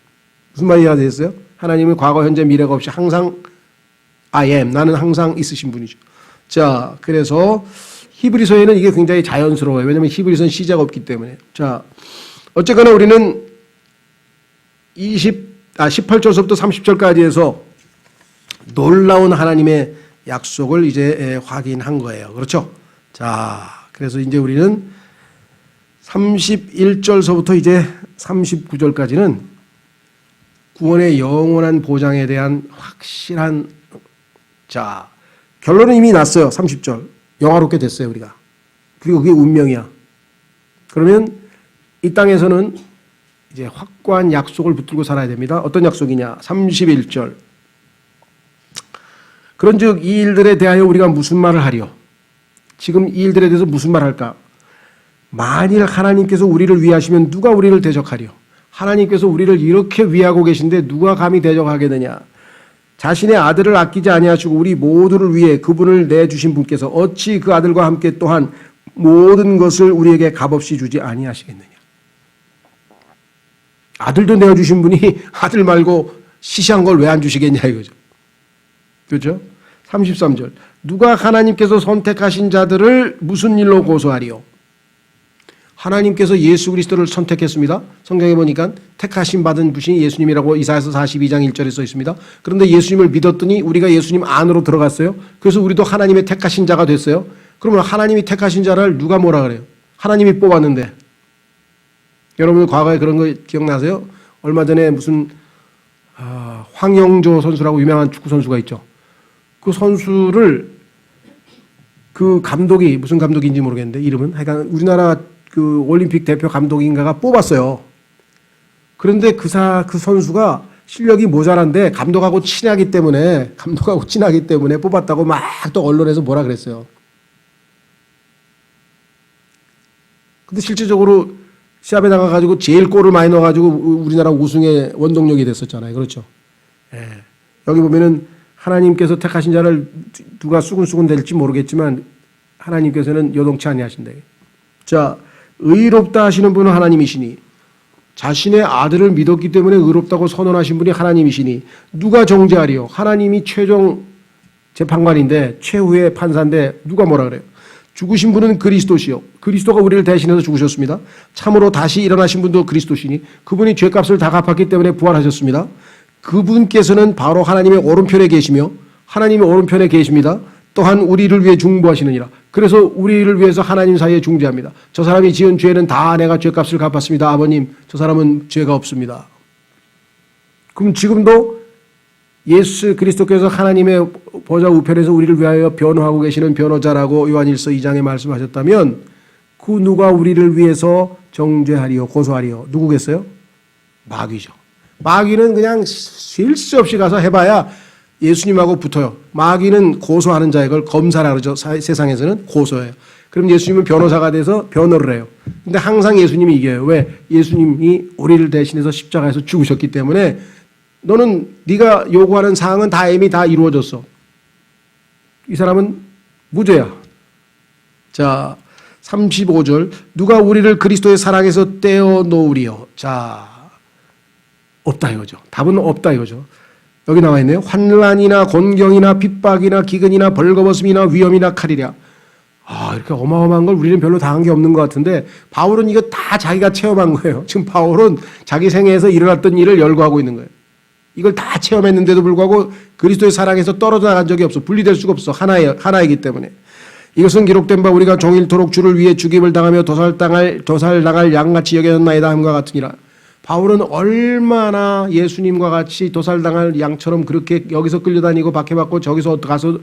무슨 말이 되겠어요? 하나님은 과거, 현재, 미래가 없이 항상 I am, 나는 항상 있으신 분이죠. 자, 그래서 히브리서에는 이게 굉장히 자연스러워요. 왜냐하면 히브리서는 시제가 없기 때문에. 자, 어쨌거나 우리는 18절서부터 30절까지 해서 놀라운 하나님의 약속을 이제 확인한 거예요. 그렇죠? 자, 그래서 이제 우리는 31절서부터 이제 39절까지는 구원의 영원한 보장에 대한 확실한, 자, 결론은 이미 났어요. 30절. 영화롭게 됐어요, 우리가. 그리고 그게 운명이야. 그러면 이 땅에서는 이제 확고한 약속을 붙들고 살아야 됩니다. 어떤 약속이냐? 31절. 그런즉 이 일들에 대하여 우리가 무슨 말을 하리요? 지금 이 일들에 대해서 무슨 말 할까? 만일 하나님께서 우리를 위하시면 누가 우리를 대적하리요? 하나님께서 우리를 이렇게 위하고 계신데 누가 감히 대적하겠느냐? 자신의 아들을 아끼지 아니하시고 우리 모두를 위해 그분을 내주신 분께서 어찌 그 아들과 함께 또한 모든 것을 우리에게 값없이 주지 아니하시겠느냐? 아들도 내어주신 분이 아들 말고 시시한 걸 왜 안 주시겠냐 이거죠. 그렇죠? 33절. 누가 하나님께서 선택하신 자들을 무슨 일로 고소하리요? 하나님께서 예수 그리스도를 선택했습니다. 성경에 보니까 택하심 받은 분이 예수님이라고 이사야서 42장 1절에 써 있습니다. 그런데 예수님을 믿었더니 우리가 예수님 안으로 들어갔어요. 그래서 우리도 하나님의 택하신 자가 됐어요. 그러면 하나님이 택하신 자를 누가 뭐라 그래요? 하나님이 뽑았는데. 여러분 과거에 그런 거 기억나세요? 얼마 전에 무슨 황영조 선수라고 유명한 축구 선수가 있죠. 그 선수를 그 감독이 무슨 감독인지 모르겠는데 이름은 하여간 우리나라 그 올림픽 대표 감독인가가 뽑았어요. 그런데 그 선수가 실력이 모자란데 감독하고 친하기 때문에 뽑았다고 막 또 언론에서 뭐라 그랬어요. 근데 실질적으로 시합에 나가가지고 제일 골을 많이 넣어가지고 우리나라 우승의 원동력이 됐었잖아요. 그렇죠. 예. 여기 보면은 하나님께서 택하신 자를 누가 수군수군 될지 모르겠지만 하나님께서는 요동치 아니하신다. 자, 의롭다 하시는 분은 하나님이시니 자신의 아들을 믿었기 때문에 의롭다고 선언하신 분이 하나님이시니 누가 정죄하리요? 하나님이 최종 재판관인데 최후의 판사인데 누가 뭐라 그래요? 죽으신 분은 그리스도시요. 그리스도가 우리를 대신해서 죽으셨습니다. 참으로 다시 일어나신 분도 그리스도시니 그분이 죄값을 다 갚았기 때문에 부활하셨습니다. 그분께서는 바로 하나님의 오른편에 계시며 하나님의 오른편에 계십니다. 또한 우리를 위해 중보하시느니라. 그래서 우리를 위해서 하나님 사이에 중재합니다. 저 사람이 지은 죄는 다 내가 죄값을 갚았습니다. 아버님, 저 사람은 죄가 없습니다. 그럼 지금도 예수 그리스도께서 하나님의 보좌 우편에서 우리를 위하여 변호하고 계시는 변호자라고 요한일서 2장에 말씀하셨다면 그 누가 우리를 위해서 정죄하리요 고소하리요 누구겠어요? 마귀죠. 마귀는 그냥 쉴 새 없이 가서 해봐야 예수님하고 붙어요. 마귀는 고소하는 자의 걸 검사라 그러죠. 세상에서는 고소해요. 그럼 예수님은 변호사가 돼서 변호를 해요. 근데 항상 예수님이 이겨요. 왜? 예수님이 우리를 대신해서 십자가에서 죽으셨기 때문에 너는 네가 요구하는 사항은 다 이미 다 이루어졌어. 이 사람은 무죄야. 자, 35절 누가 우리를 그리스도의 사랑에서 떼어놓으리요. 자, 없다 이거죠. 답은 없다 이거죠. 여기 나와 있네요. 환난이나 곤경이나 핍박이나 기근이나 벌거벗음이나 위험이나 칼이랴. 이렇게 어마어마한 걸 우리는 별로 당한 게 없는 것 같은데 바울은 이거 다 자기가 체험한 거예요. 지금 바울은 자기 생애에서 일어났던 일을 열거하고 있는 거예요. 이걸 다 체험했는데도 불구하고 그리스도의 사랑에서 떨어져 나간 적이 없어. 분리될 수가 없어. 하나이기 때문에. 이것은 기록된 바 우리가 종일토록 주를 위해 죽임을 당하며 도살당할 양같이 여겼나이다 함과 같으니라. 바울은 얼마나 예수님과 같이 도살당할 양처럼 그렇게 여기서 끌려다니고 박해받고 저기서 가서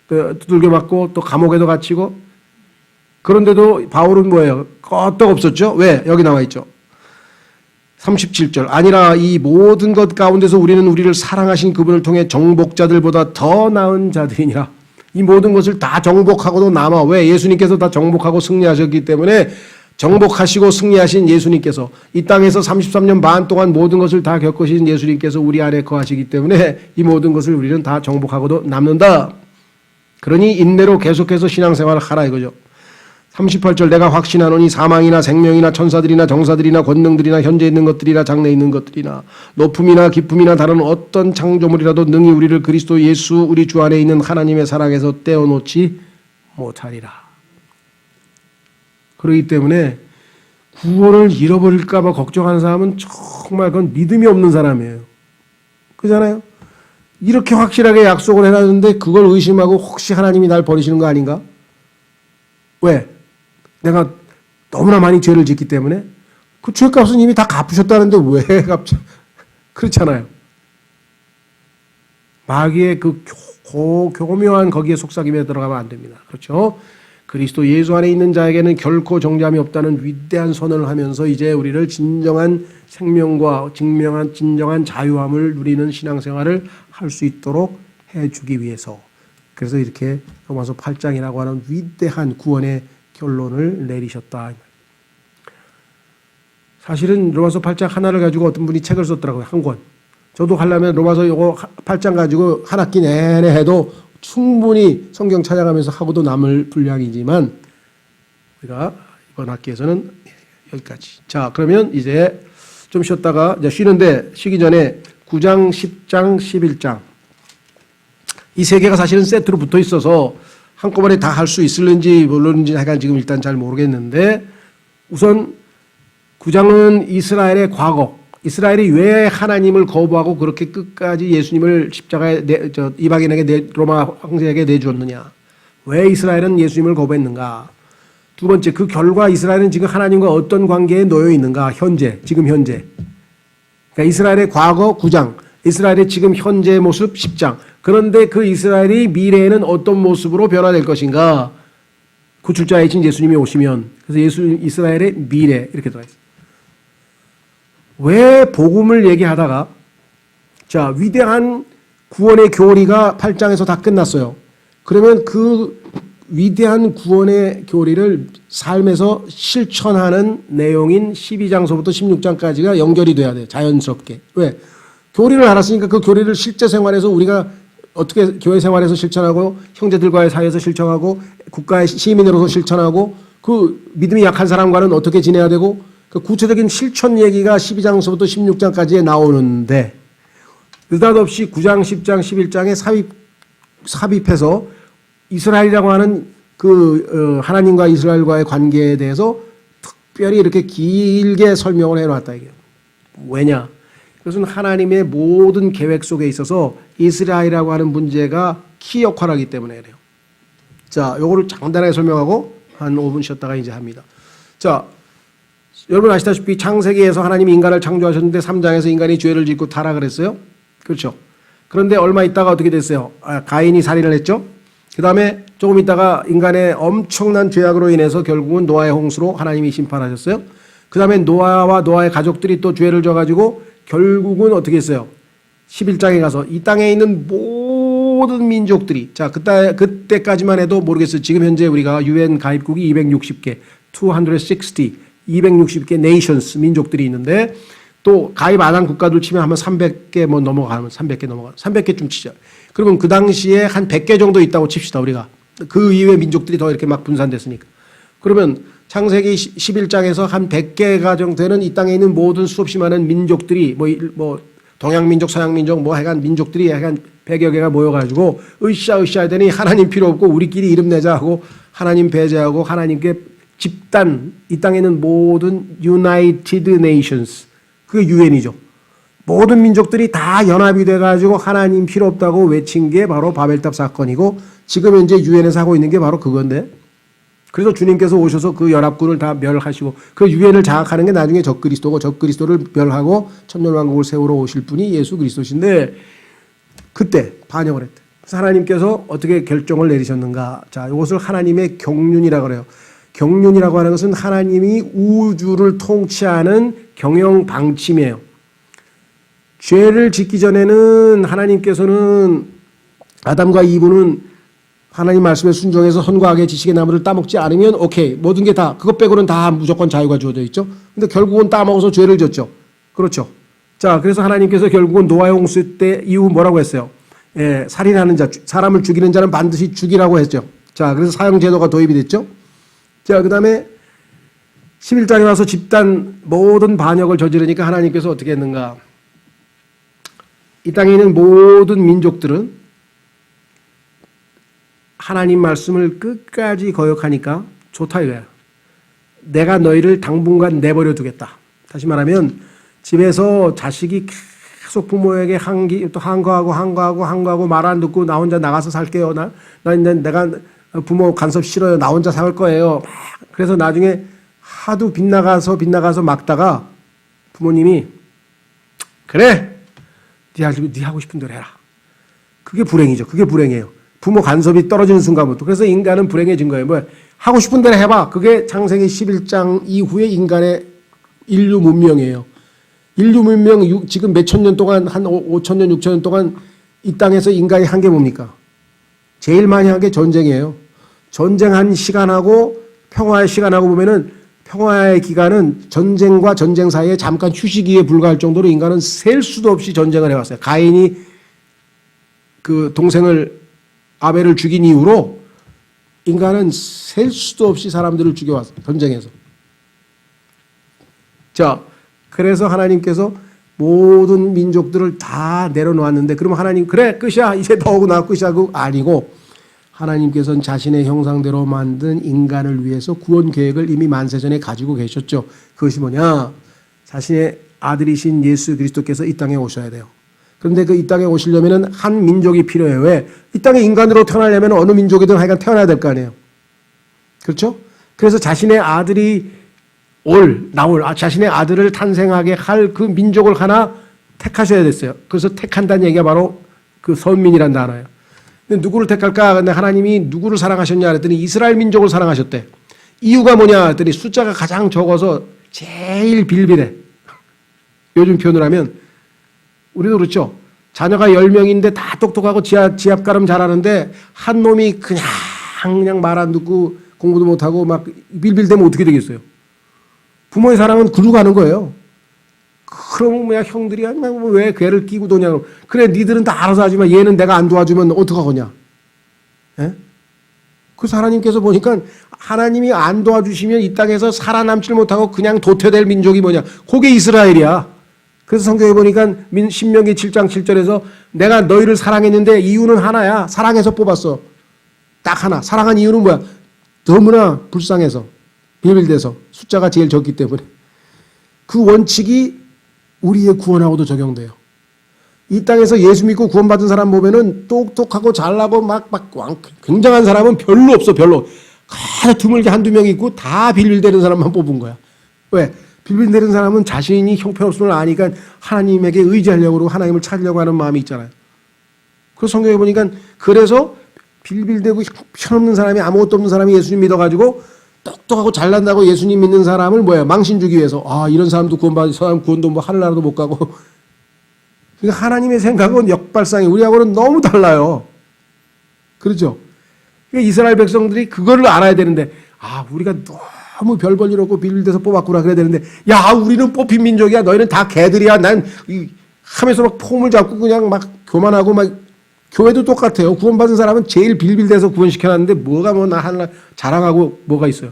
두들겨 맞고 또 감옥에도 갇히고 그런데도 바울은 뭐예요? 끄떡 없었죠? 왜? 여기 나와 있죠. 37절 아니라 이 모든 것 가운데서 우리는 우리를 사랑하신 그분을 통해 정복자들보다 더 나은 자들이니라. 이 모든 것을 다 정복하고도 남아. 왜? 예수님께서 다 정복하고 승리하셨기 때문에 정복하시고 승리하신 예수님께서 이 땅에서 33년 반 동안 모든 것을 다 겪으신 예수님께서 우리 안에 거하시기 때문에 이 모든 것을 우리는 다 정복하고도 남는다. 그러니 인내로 계속해서 신앙생활을 하라 이거죠. 38절 내가 확신하노니 사망이나 생명이나 천사들이나 정사들이나 권능들이나 현재 있는 것들이나 장래 있는 것들이나 높음이나 깊음이나 다른 어떤 창조물이라도 능히 우리를 그리스도 예수 우리 주 안에 있는 하나님의 사랑에서 떼어놓지 못하리라. 그렇기 때문에 구원을 잃어버릴까 봐 걱정하는 사람은 정말 그건 믿음이 없는 사람이에요. 그렇잖아요? 이렇게 확실하게 약속을 해놨는데 그걸 의심하고 혹시 하나님이 날 버리시는 거 아닌가? 왜? 내가 너무나 많이 죄를 짓기 때문에 그 죄값은 이미 다 갚으셨다는데 왜 갚죠? 그렇잖아요. 마귀의 그 교묘한 거기에 속삭임에 들어가면 안 됩니다. 그렇죠? 그리스도 예수 안에 있는 자에게는 결코 정죄함이 없다는 위대한 선언을 하면서 이제 우리를 진정한 생명과 진정한 자유함을 누리는 신앙생활을 할 수 있도록 해주기 위해서 그래서 이렇게 로마서 8장이라고 하는 위대한 구원의 결론을 내리셨다. 사실은 로마서 8장 하나를 가지고 어떤 분이 책을 썼더라고요. 한 권. 저도 하려면 로마서 이거 8장 가지고 한 학기 내내 해도 충분히 성경 찾아가면서 하고도 남을 분량이지만 우리가 이번 학기에서는 여기까지. 자, 그러면 이제 좀 쉬었다가 이제 쉬기 전에 9장, 10장, 11장 이 세 개가 사실은 세트로 붙어 있어서 한꺼번에 다 할 수 있을는지 모르는지 약간 지금 일단 잘 모르겠는데 우선 9장은 이스라엘의 과거, 이스라엘이 왜 하나님을 거부하고 그렇게 끝까지 예수님을 십자가에 이방인에게 로마 황제에게 내주었느냐. 왜 이스라엘은 예수님을 거부했는가? 두 번째, 그 결과 이스라엘은 지금 하나님과 어떤 관계에 놓여 있는가? 지금 현재. 그러니까 이스라엘의 과거 9장, 이스라엘의 지금 현재의 모습 10장. 그런데 그 이스라엘이 미래에는 어떤 모습으로 변화될 것인가? 구출자이신 예수님이 오시면. 그래서 이스라엘의 미래 이렇게 들어가 있어요. 왜 복음을 얘기하다가 자, 위대한 구원의 교리가 8장에서 다 끝났어요. 그러면 그 위대한 구원의 교리를 삶에서 실천하는 내용인 12장서부터 16장까지가 연결이 돼야 돼요. 자연스럽게. 왜? 교리를 알았으니까 그 교리를 실제 생활에서 우리가 어떻게 교회 생활에서 실천하고 형제들과의 사이에서 실천하고 국가의 시민으로서 실천하고 그 믿음이 약한 사람과는 어떻게 지내야 되고 그 구체적인 실천 얘기가 12장서부터 16장까지에 나오는데 느닷없이 9장, 10장, 11장에 삽입해서 이스라엘이라고 하는 그 하나님과 이스라엘과의 관계에 대해서 특별히 이렇게 길게 설명을 해놨다 이게요. 왜냐? 그것은 하나님의 모든 계획 속에 있어서 이스라엘이라고 하는 문제가 키 역할을 하기 때문에 그래요. 자, 요거를 간단하게 설명하고 한 5분 쉬었다가 이제 합니다. 자, 여러분 아시다시피 창세기에서 하나님이 인간을 창조하셨는데 3장에서 인간이 죄를 짓고 타락을 했어요. 그렇죠. 그런데 얼마 있다가 어떻게 됐어요? 가인이 살인을 했죠. 그 다음에 조금 있다가 인간의 엄청난 죄악으로 인해서 결국은 노아의 홍수로 하나님이 심판하셨어요. 그 다음에 노아와 노아의 가족들이 또 죄를 져가지고 결국은 어떻게 했어요? 11장에 가서 이 땅에 있는 모든 민족들이 자 그때까지만 해도 모르겠어요. 지금 현재 우리가 UN 가입국이 260개, 260개 네이션스 민족들이 있는데 또 가입 안 한 국가들 치면 한번 300개 뭐 넘어가면 300개쯤 치죠. 그러면 그 당시에 한 100개 정도 있다고 칩시다 우리가. 그 이외의 민족들이 더 이렇게 막 분산됐으니까. 그러면 창세기 11장에서 한 100개가 정도 되는 이 땅에 있는 모든 수없이 많은 민족들이 뭐 동양민족, 서양민족 뭐 하여간 민족들이 하여간 100여 개가 모여가지고 으쌰 하더니 하나님 필요 없고 우리끼리 이름 내자 하고 하나님 배제하고 하나님께 집단 이 땅에 있는 모든 United Nations 그게 유엔이죠. 모든 민족들이 다 연합이 돼가지고 하나님 필요 없다고 외친 게 바로 바벨탑 사건이고 지금 현재 유엔에서 하고 있는 게 바로 그건데 그래서 주님께서 오셔서 그 연합군을 다 멸하시고 그 유엔을 장악하는 게 나중에 적그리스도고 적그리스도를 멸하고 천년왕국을 세우러 오실 분이 예수 그리스도신데 그때 반역을 했대. 그래서 하나님께서 어떻게 결정을 내리셨는가? 자, 이것을 하나님의 경륜이라고 그래요. 경륜이라고 하는 것은 하나님이 우주를 통치하는 경영 방침이에요. 죄를 짓기 전에는 하나님께서는 아담과 이브는 하나님 말씀에 순종해서 선과 악의 지식의 나무를 따먹지 않으면 오케이 모든 게 다 그것 빼고는 다 무조건 자유가 주어져 있죠. 근데 결국은 따먹어서 죄를 졌죠. 그렇죠. 자, 그래서 하나님께서 결국은 노아의 홍수 때 이후 뭐라고 했어요? 예, 살인하는 자, 사람을 죽이는 자는 반드시 죽이라고 했죠. 자, 그래서 사형제도가 도입이 됐죠. 자, 그 다음에 11장에 와서 집단 모든 반역을 저지르니까 하나님께서 어떻게 했는가? 이 땅에 있는 모든 민족들은 하나님 말씀을 끝까지 거역하니까 좋다 이거야. 내가 너희를 당분간 내버려 두겠다. 다시 말하면 집에서 자식이 계속 부모에게 항거하고 말 안 듣고 나 혼자 나가서 살게요. 내가 부모 간섭 싫어요. 나 혼자 살 거예요. 그래서 나중에 하도 빗나가서 막다가 부모님이 그래 네 하고 싶은 대로 해라. 그게 불행이죠. 그게 불행이에요. 부모 간섭이 떨어지는 순간부터. 그래서 인간은 불행해진 거예요. 뭐 하고 싶은 대로 해봐. 그게 창세기 11장 이후의 인간의 인류 문명이에요. 인류 문명 지금 몇천 년 동안 한 5천 년 6천 년 동안 이 땅에서 인간이 한 게 뭡니까? 제일 많이 한 게 전쟁이에요. 전쟁한 시간하고 평화의 시간하고 보면은 평화의 기간은 전쟁과 전쟁 사이에 잠깐 휴식기에 불과할 정도로 인간은 셀 수도 없이 전쟁을 해왔어요. 가인이 그 동생을 아벨을 죽인 이후로 인간은 셀 수도 없이 사람들을 죽여왔어요. 전쟁에서. 자, 그래서 하나님께서 모든 민족들을 다 내려놓았는데 그러면 하나님 그래 끝이야 이제 너하고 나 끝이야 그거 아니고 하나님께서는 자신의 형상대로 만든 인간을 위해서 구원 계획을 이미 만세전에 가지고 계셨죠. 그것이 뭐냐? 자신의 아들이신 예수 그리스도께서 이 땅에 오셔야 돼요. 그런데 그 이 땅에 오시려면은 한 민족이 필요해요. 왜? 이 땅에 인간으로 태어나려면 어느 민족이든 하여간 태어나야 될 거 아니에요. 그렇죠? 그래서 자신의 아들이 자신의 아들을 탄생하게 할 그 민족을 하나 택하셔야 됐어요. 그래서 택한다는 얘기가 바로 그 선민이란 단어예요. 근데 누구를 택할까? 근데 하나님이 누구를 사랑하셨냐 그랬더니 이스라엘 민족을 사랑하셨대. 이유가 뭐냐 그랬더니 숫자가 가장 적어서 제일 빌빌해. 요즘 표현을 하면 우리도 그렇죠. 자녀가 10명인데 다 똑똑하고 지압가름 잘하는데 한 놈이 그냥 말 안 듣고 공부도 못하고 막 빌빌대면 어떻게 되겠어요? 부모의 사랑은 그로 가는 거예요. 그럼 뭐야 형들이 왜 괴를 끼고 도냐. 그래 니들은 다 알아서 하지만 얘는 내가 안 도와주면 어떡하겠냐. 예? 그래서 하나님께서 보니까 하나님이 안 도와주시면 이 땅에서 살아남질 못하고 그냥 도태될 민족이 뭐냐. 그게 이스라엘이야. 그래서 성경에 보니까 신명기 7장 7절에서 내가 너희를 사랑했는데 이유는 하나야. 사랑해서 뽑았어. 딱 하나. 사랑한 이유는 뭐야? 너무나 불쌍해서 빌빌대서 숫자가 제일 적기 때문에. 그 원칙이 우리의 구원하고도 적용돼요. 이 땅에서 예수 믿고 구원받은 사람 보면은 똑똑하고 잘나고 막 굉장한 사람은 별로 없어. 별로. 아주 드물게 한두 명 있고 다 빌빌대는 사람만 뽑은 거야. 왜? 빌빌대는 사람은 자신이 형편없음을 아니까 하나님에게 의지하려고 그러고 하나님을 찾으려고 하는 마음이 있잖아요. 그 성경에 보니까 그래서 빌빌대고 형편없는 사람이 아무것도 없는 사람이 예수님 믿어가지고 똑똑하고 잘난다고 예수님 믿는 사람을 뭐야 망신 주기 위해서 이런 사람도 구원받은 사람 구원도 뭐 하늘나라도 못 가고. 그러니까 하나님의 생각은 역발상이 우리하고는 너무 달라요. 그렇죠? 그러니까 이스라엘 백성들이 그거를 알아야 되는데 우리가 너무 별 볼 일 없고 빌빌대서 뽑았구나 그래야 되는데 우리는 뽑힌 민족이야. 너희는 다 개들이야. 난 하면서 막 폼을 잡고 그냥 막 교만하고 막. 교회도 똑같아요. 구원받은 사람은 제일 빌빌대서 구원시켜놨는데 뭐가 나 하나 자랑하고 뭐가 있어요.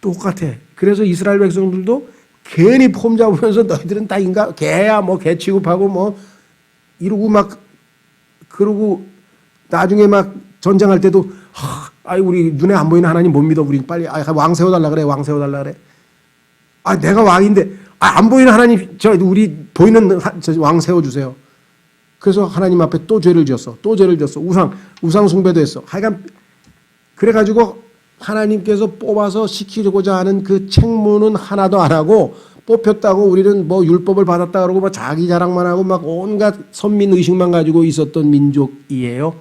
똑같아. 그래서 이스라엘 백성들도 괜히 폼 잡으면서 너희들은 다 개야 뭐 개 취급하고 뭐 이러고 막 그러고 나중에 막 전쟁할 때도 우리 눈에 안 보이는 하나님 못 믿어. 우리 빨리 왕 세워달라 그래. 왕 세워달라 그래. 내가 왕인데 안 보이는 하나님 우리 보이는 왕 세워주세요. 그래서 하나님 앞에 또 죄를 지었어. 우상 숭배도 했어. 하여간 그래가지고 하나님께서 뽑아서 시키려고자 하는 그 책무는 하나도 안 하고 뽑혔다고 우리는 뭐 율법을 받았다 그러고 막 자기 자랑만 하고 막 온갖 선민 의식만 가지고 있었던 민족이에요.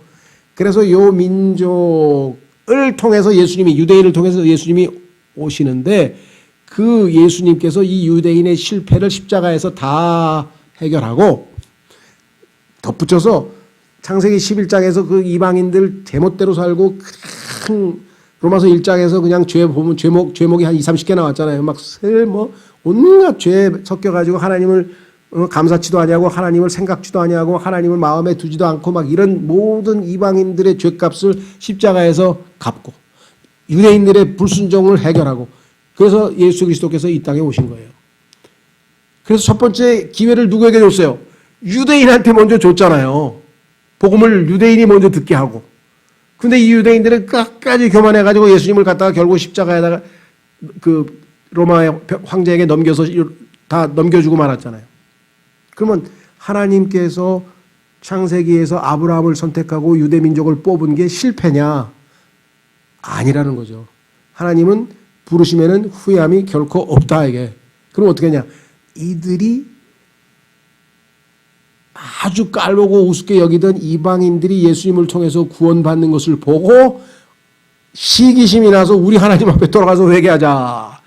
그래서 요 민족을 통해서 유대인을 통해서 예수님이 오시는데 그 예수님께서 이 유대인의 실패를 십자가에서 다 해결하고 덧붙여서 창세기 11장에서 그 이방인들 제멋대로 살고 큰 로마서 1장에서 그냥 죄목이 한 20-30개 나왔잖아요. 막 온갖 죄에 섞여가지고 하나님을 감사치도 아니하고 하나님을 생각지도 아니하고 하나님을 마음에 두지도 않고 막 이런 모든 이방인들의 죄값을 십자가에서 갚고 유대인들의 불순종을 해결하고 그래서 예수 그리스도께서 이 땅에 오신 거예요. 그래서 첫 번째 기회를 누구에게 줬어요? 유대인한테 먼저 줬잖아요. 복음을 유대인이 먼저 듣게 하고. 근데 이 유대인들은 끝까지 교만해가지고 예수님을 갖다가 결국 십자가에다가 그 로마 황제에게 다 넘겨주고 말았잖아요. 그러면 하나님께서 창세기에서 아브라함을 선택하고 유대 민족을 뽑은 게 실패냐? 아니라는 거죠. 하나님은 부르시면은 후회함이 결코 없다 이게. 그럼 어떻게 하냐? 이들이 아주 깔보고 우습게 여기던 이방인들이 예수님을 통해서 구원받는 것을 보고 시기심이 나서 우리 하나님 앞에 돌아가서 회개하자.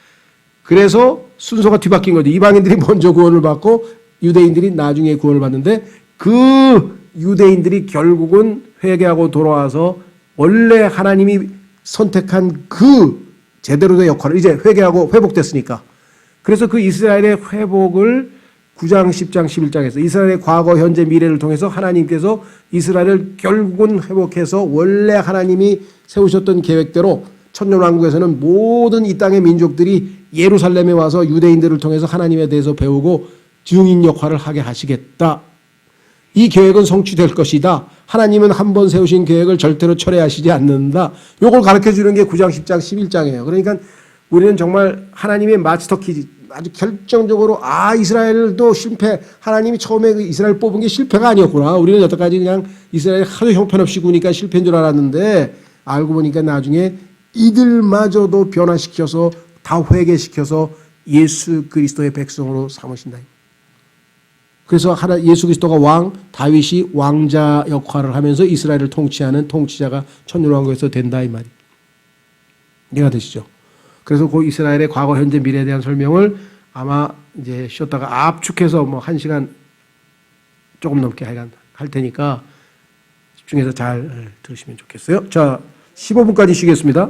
그래서 순서가 뒤바뀐 거죠. 이방인들이 먼저 구원을 받고 유대인들이 나중에 구원을 받는데 그 유대인들이 결국은 회개하고 돌아와서 원래 하나님이 선택한 그 제대로 된 역할을 이제 회개하고 회복됐으니까. 그래서 그 이스라엘의 회복을 9장, 10장, 11장에서 이스라엘의 과거, 현재, 미래를 통해서 하나님께서 이스라엘을 결국은 회복해서 원래 하나님이 세우셨던 계획대로 천년왕국에서는 모든 이 땅의 민족들이 예루살렘에 와서 유대인들을 통해서 하나님에 대해서 배우고 증인 역할을 하게 하시겠다. 이 계획은 성취될 것이다. 하나님은 한 번 세우신 계획을 절대로 철회하시지 않는다. 이걸 가르쳐주는 게 9장, 10장, 11장이에요. 그러니까 우리는 정말 하나님의 마스터키 아주 결정적으로 이스라엘도 실패, 하나님이 처음에 그 이스라엘 뽑은 게 실패가 아니었구나. 우리는 여태까지 그냥 이스라엘 하도 형편없이 구니까 실패인 줄 알았는데 알고 보니까 나중에 이들마저도 변화시켜서 다 회개시켜서 예수 그리스도의 백성으로 삼으신다. 그래서 예수 그리스도가 왕, 다윗이 왕자 역할을 하면서 이스라엘을 통치하는 통치자가 천년왕국에서 된다 이 말이. 이해가 되시죠? 그래서 그 이스라엘의 과거, 현재, 미래에 대한 설명을 아마 이제 쉬었다가 압축해서 뭐 1시간 조금 넘게 할 테니까 집중해서 잘 들으시면 좋겠어요. 자, 15분까지 쉬겠습니다.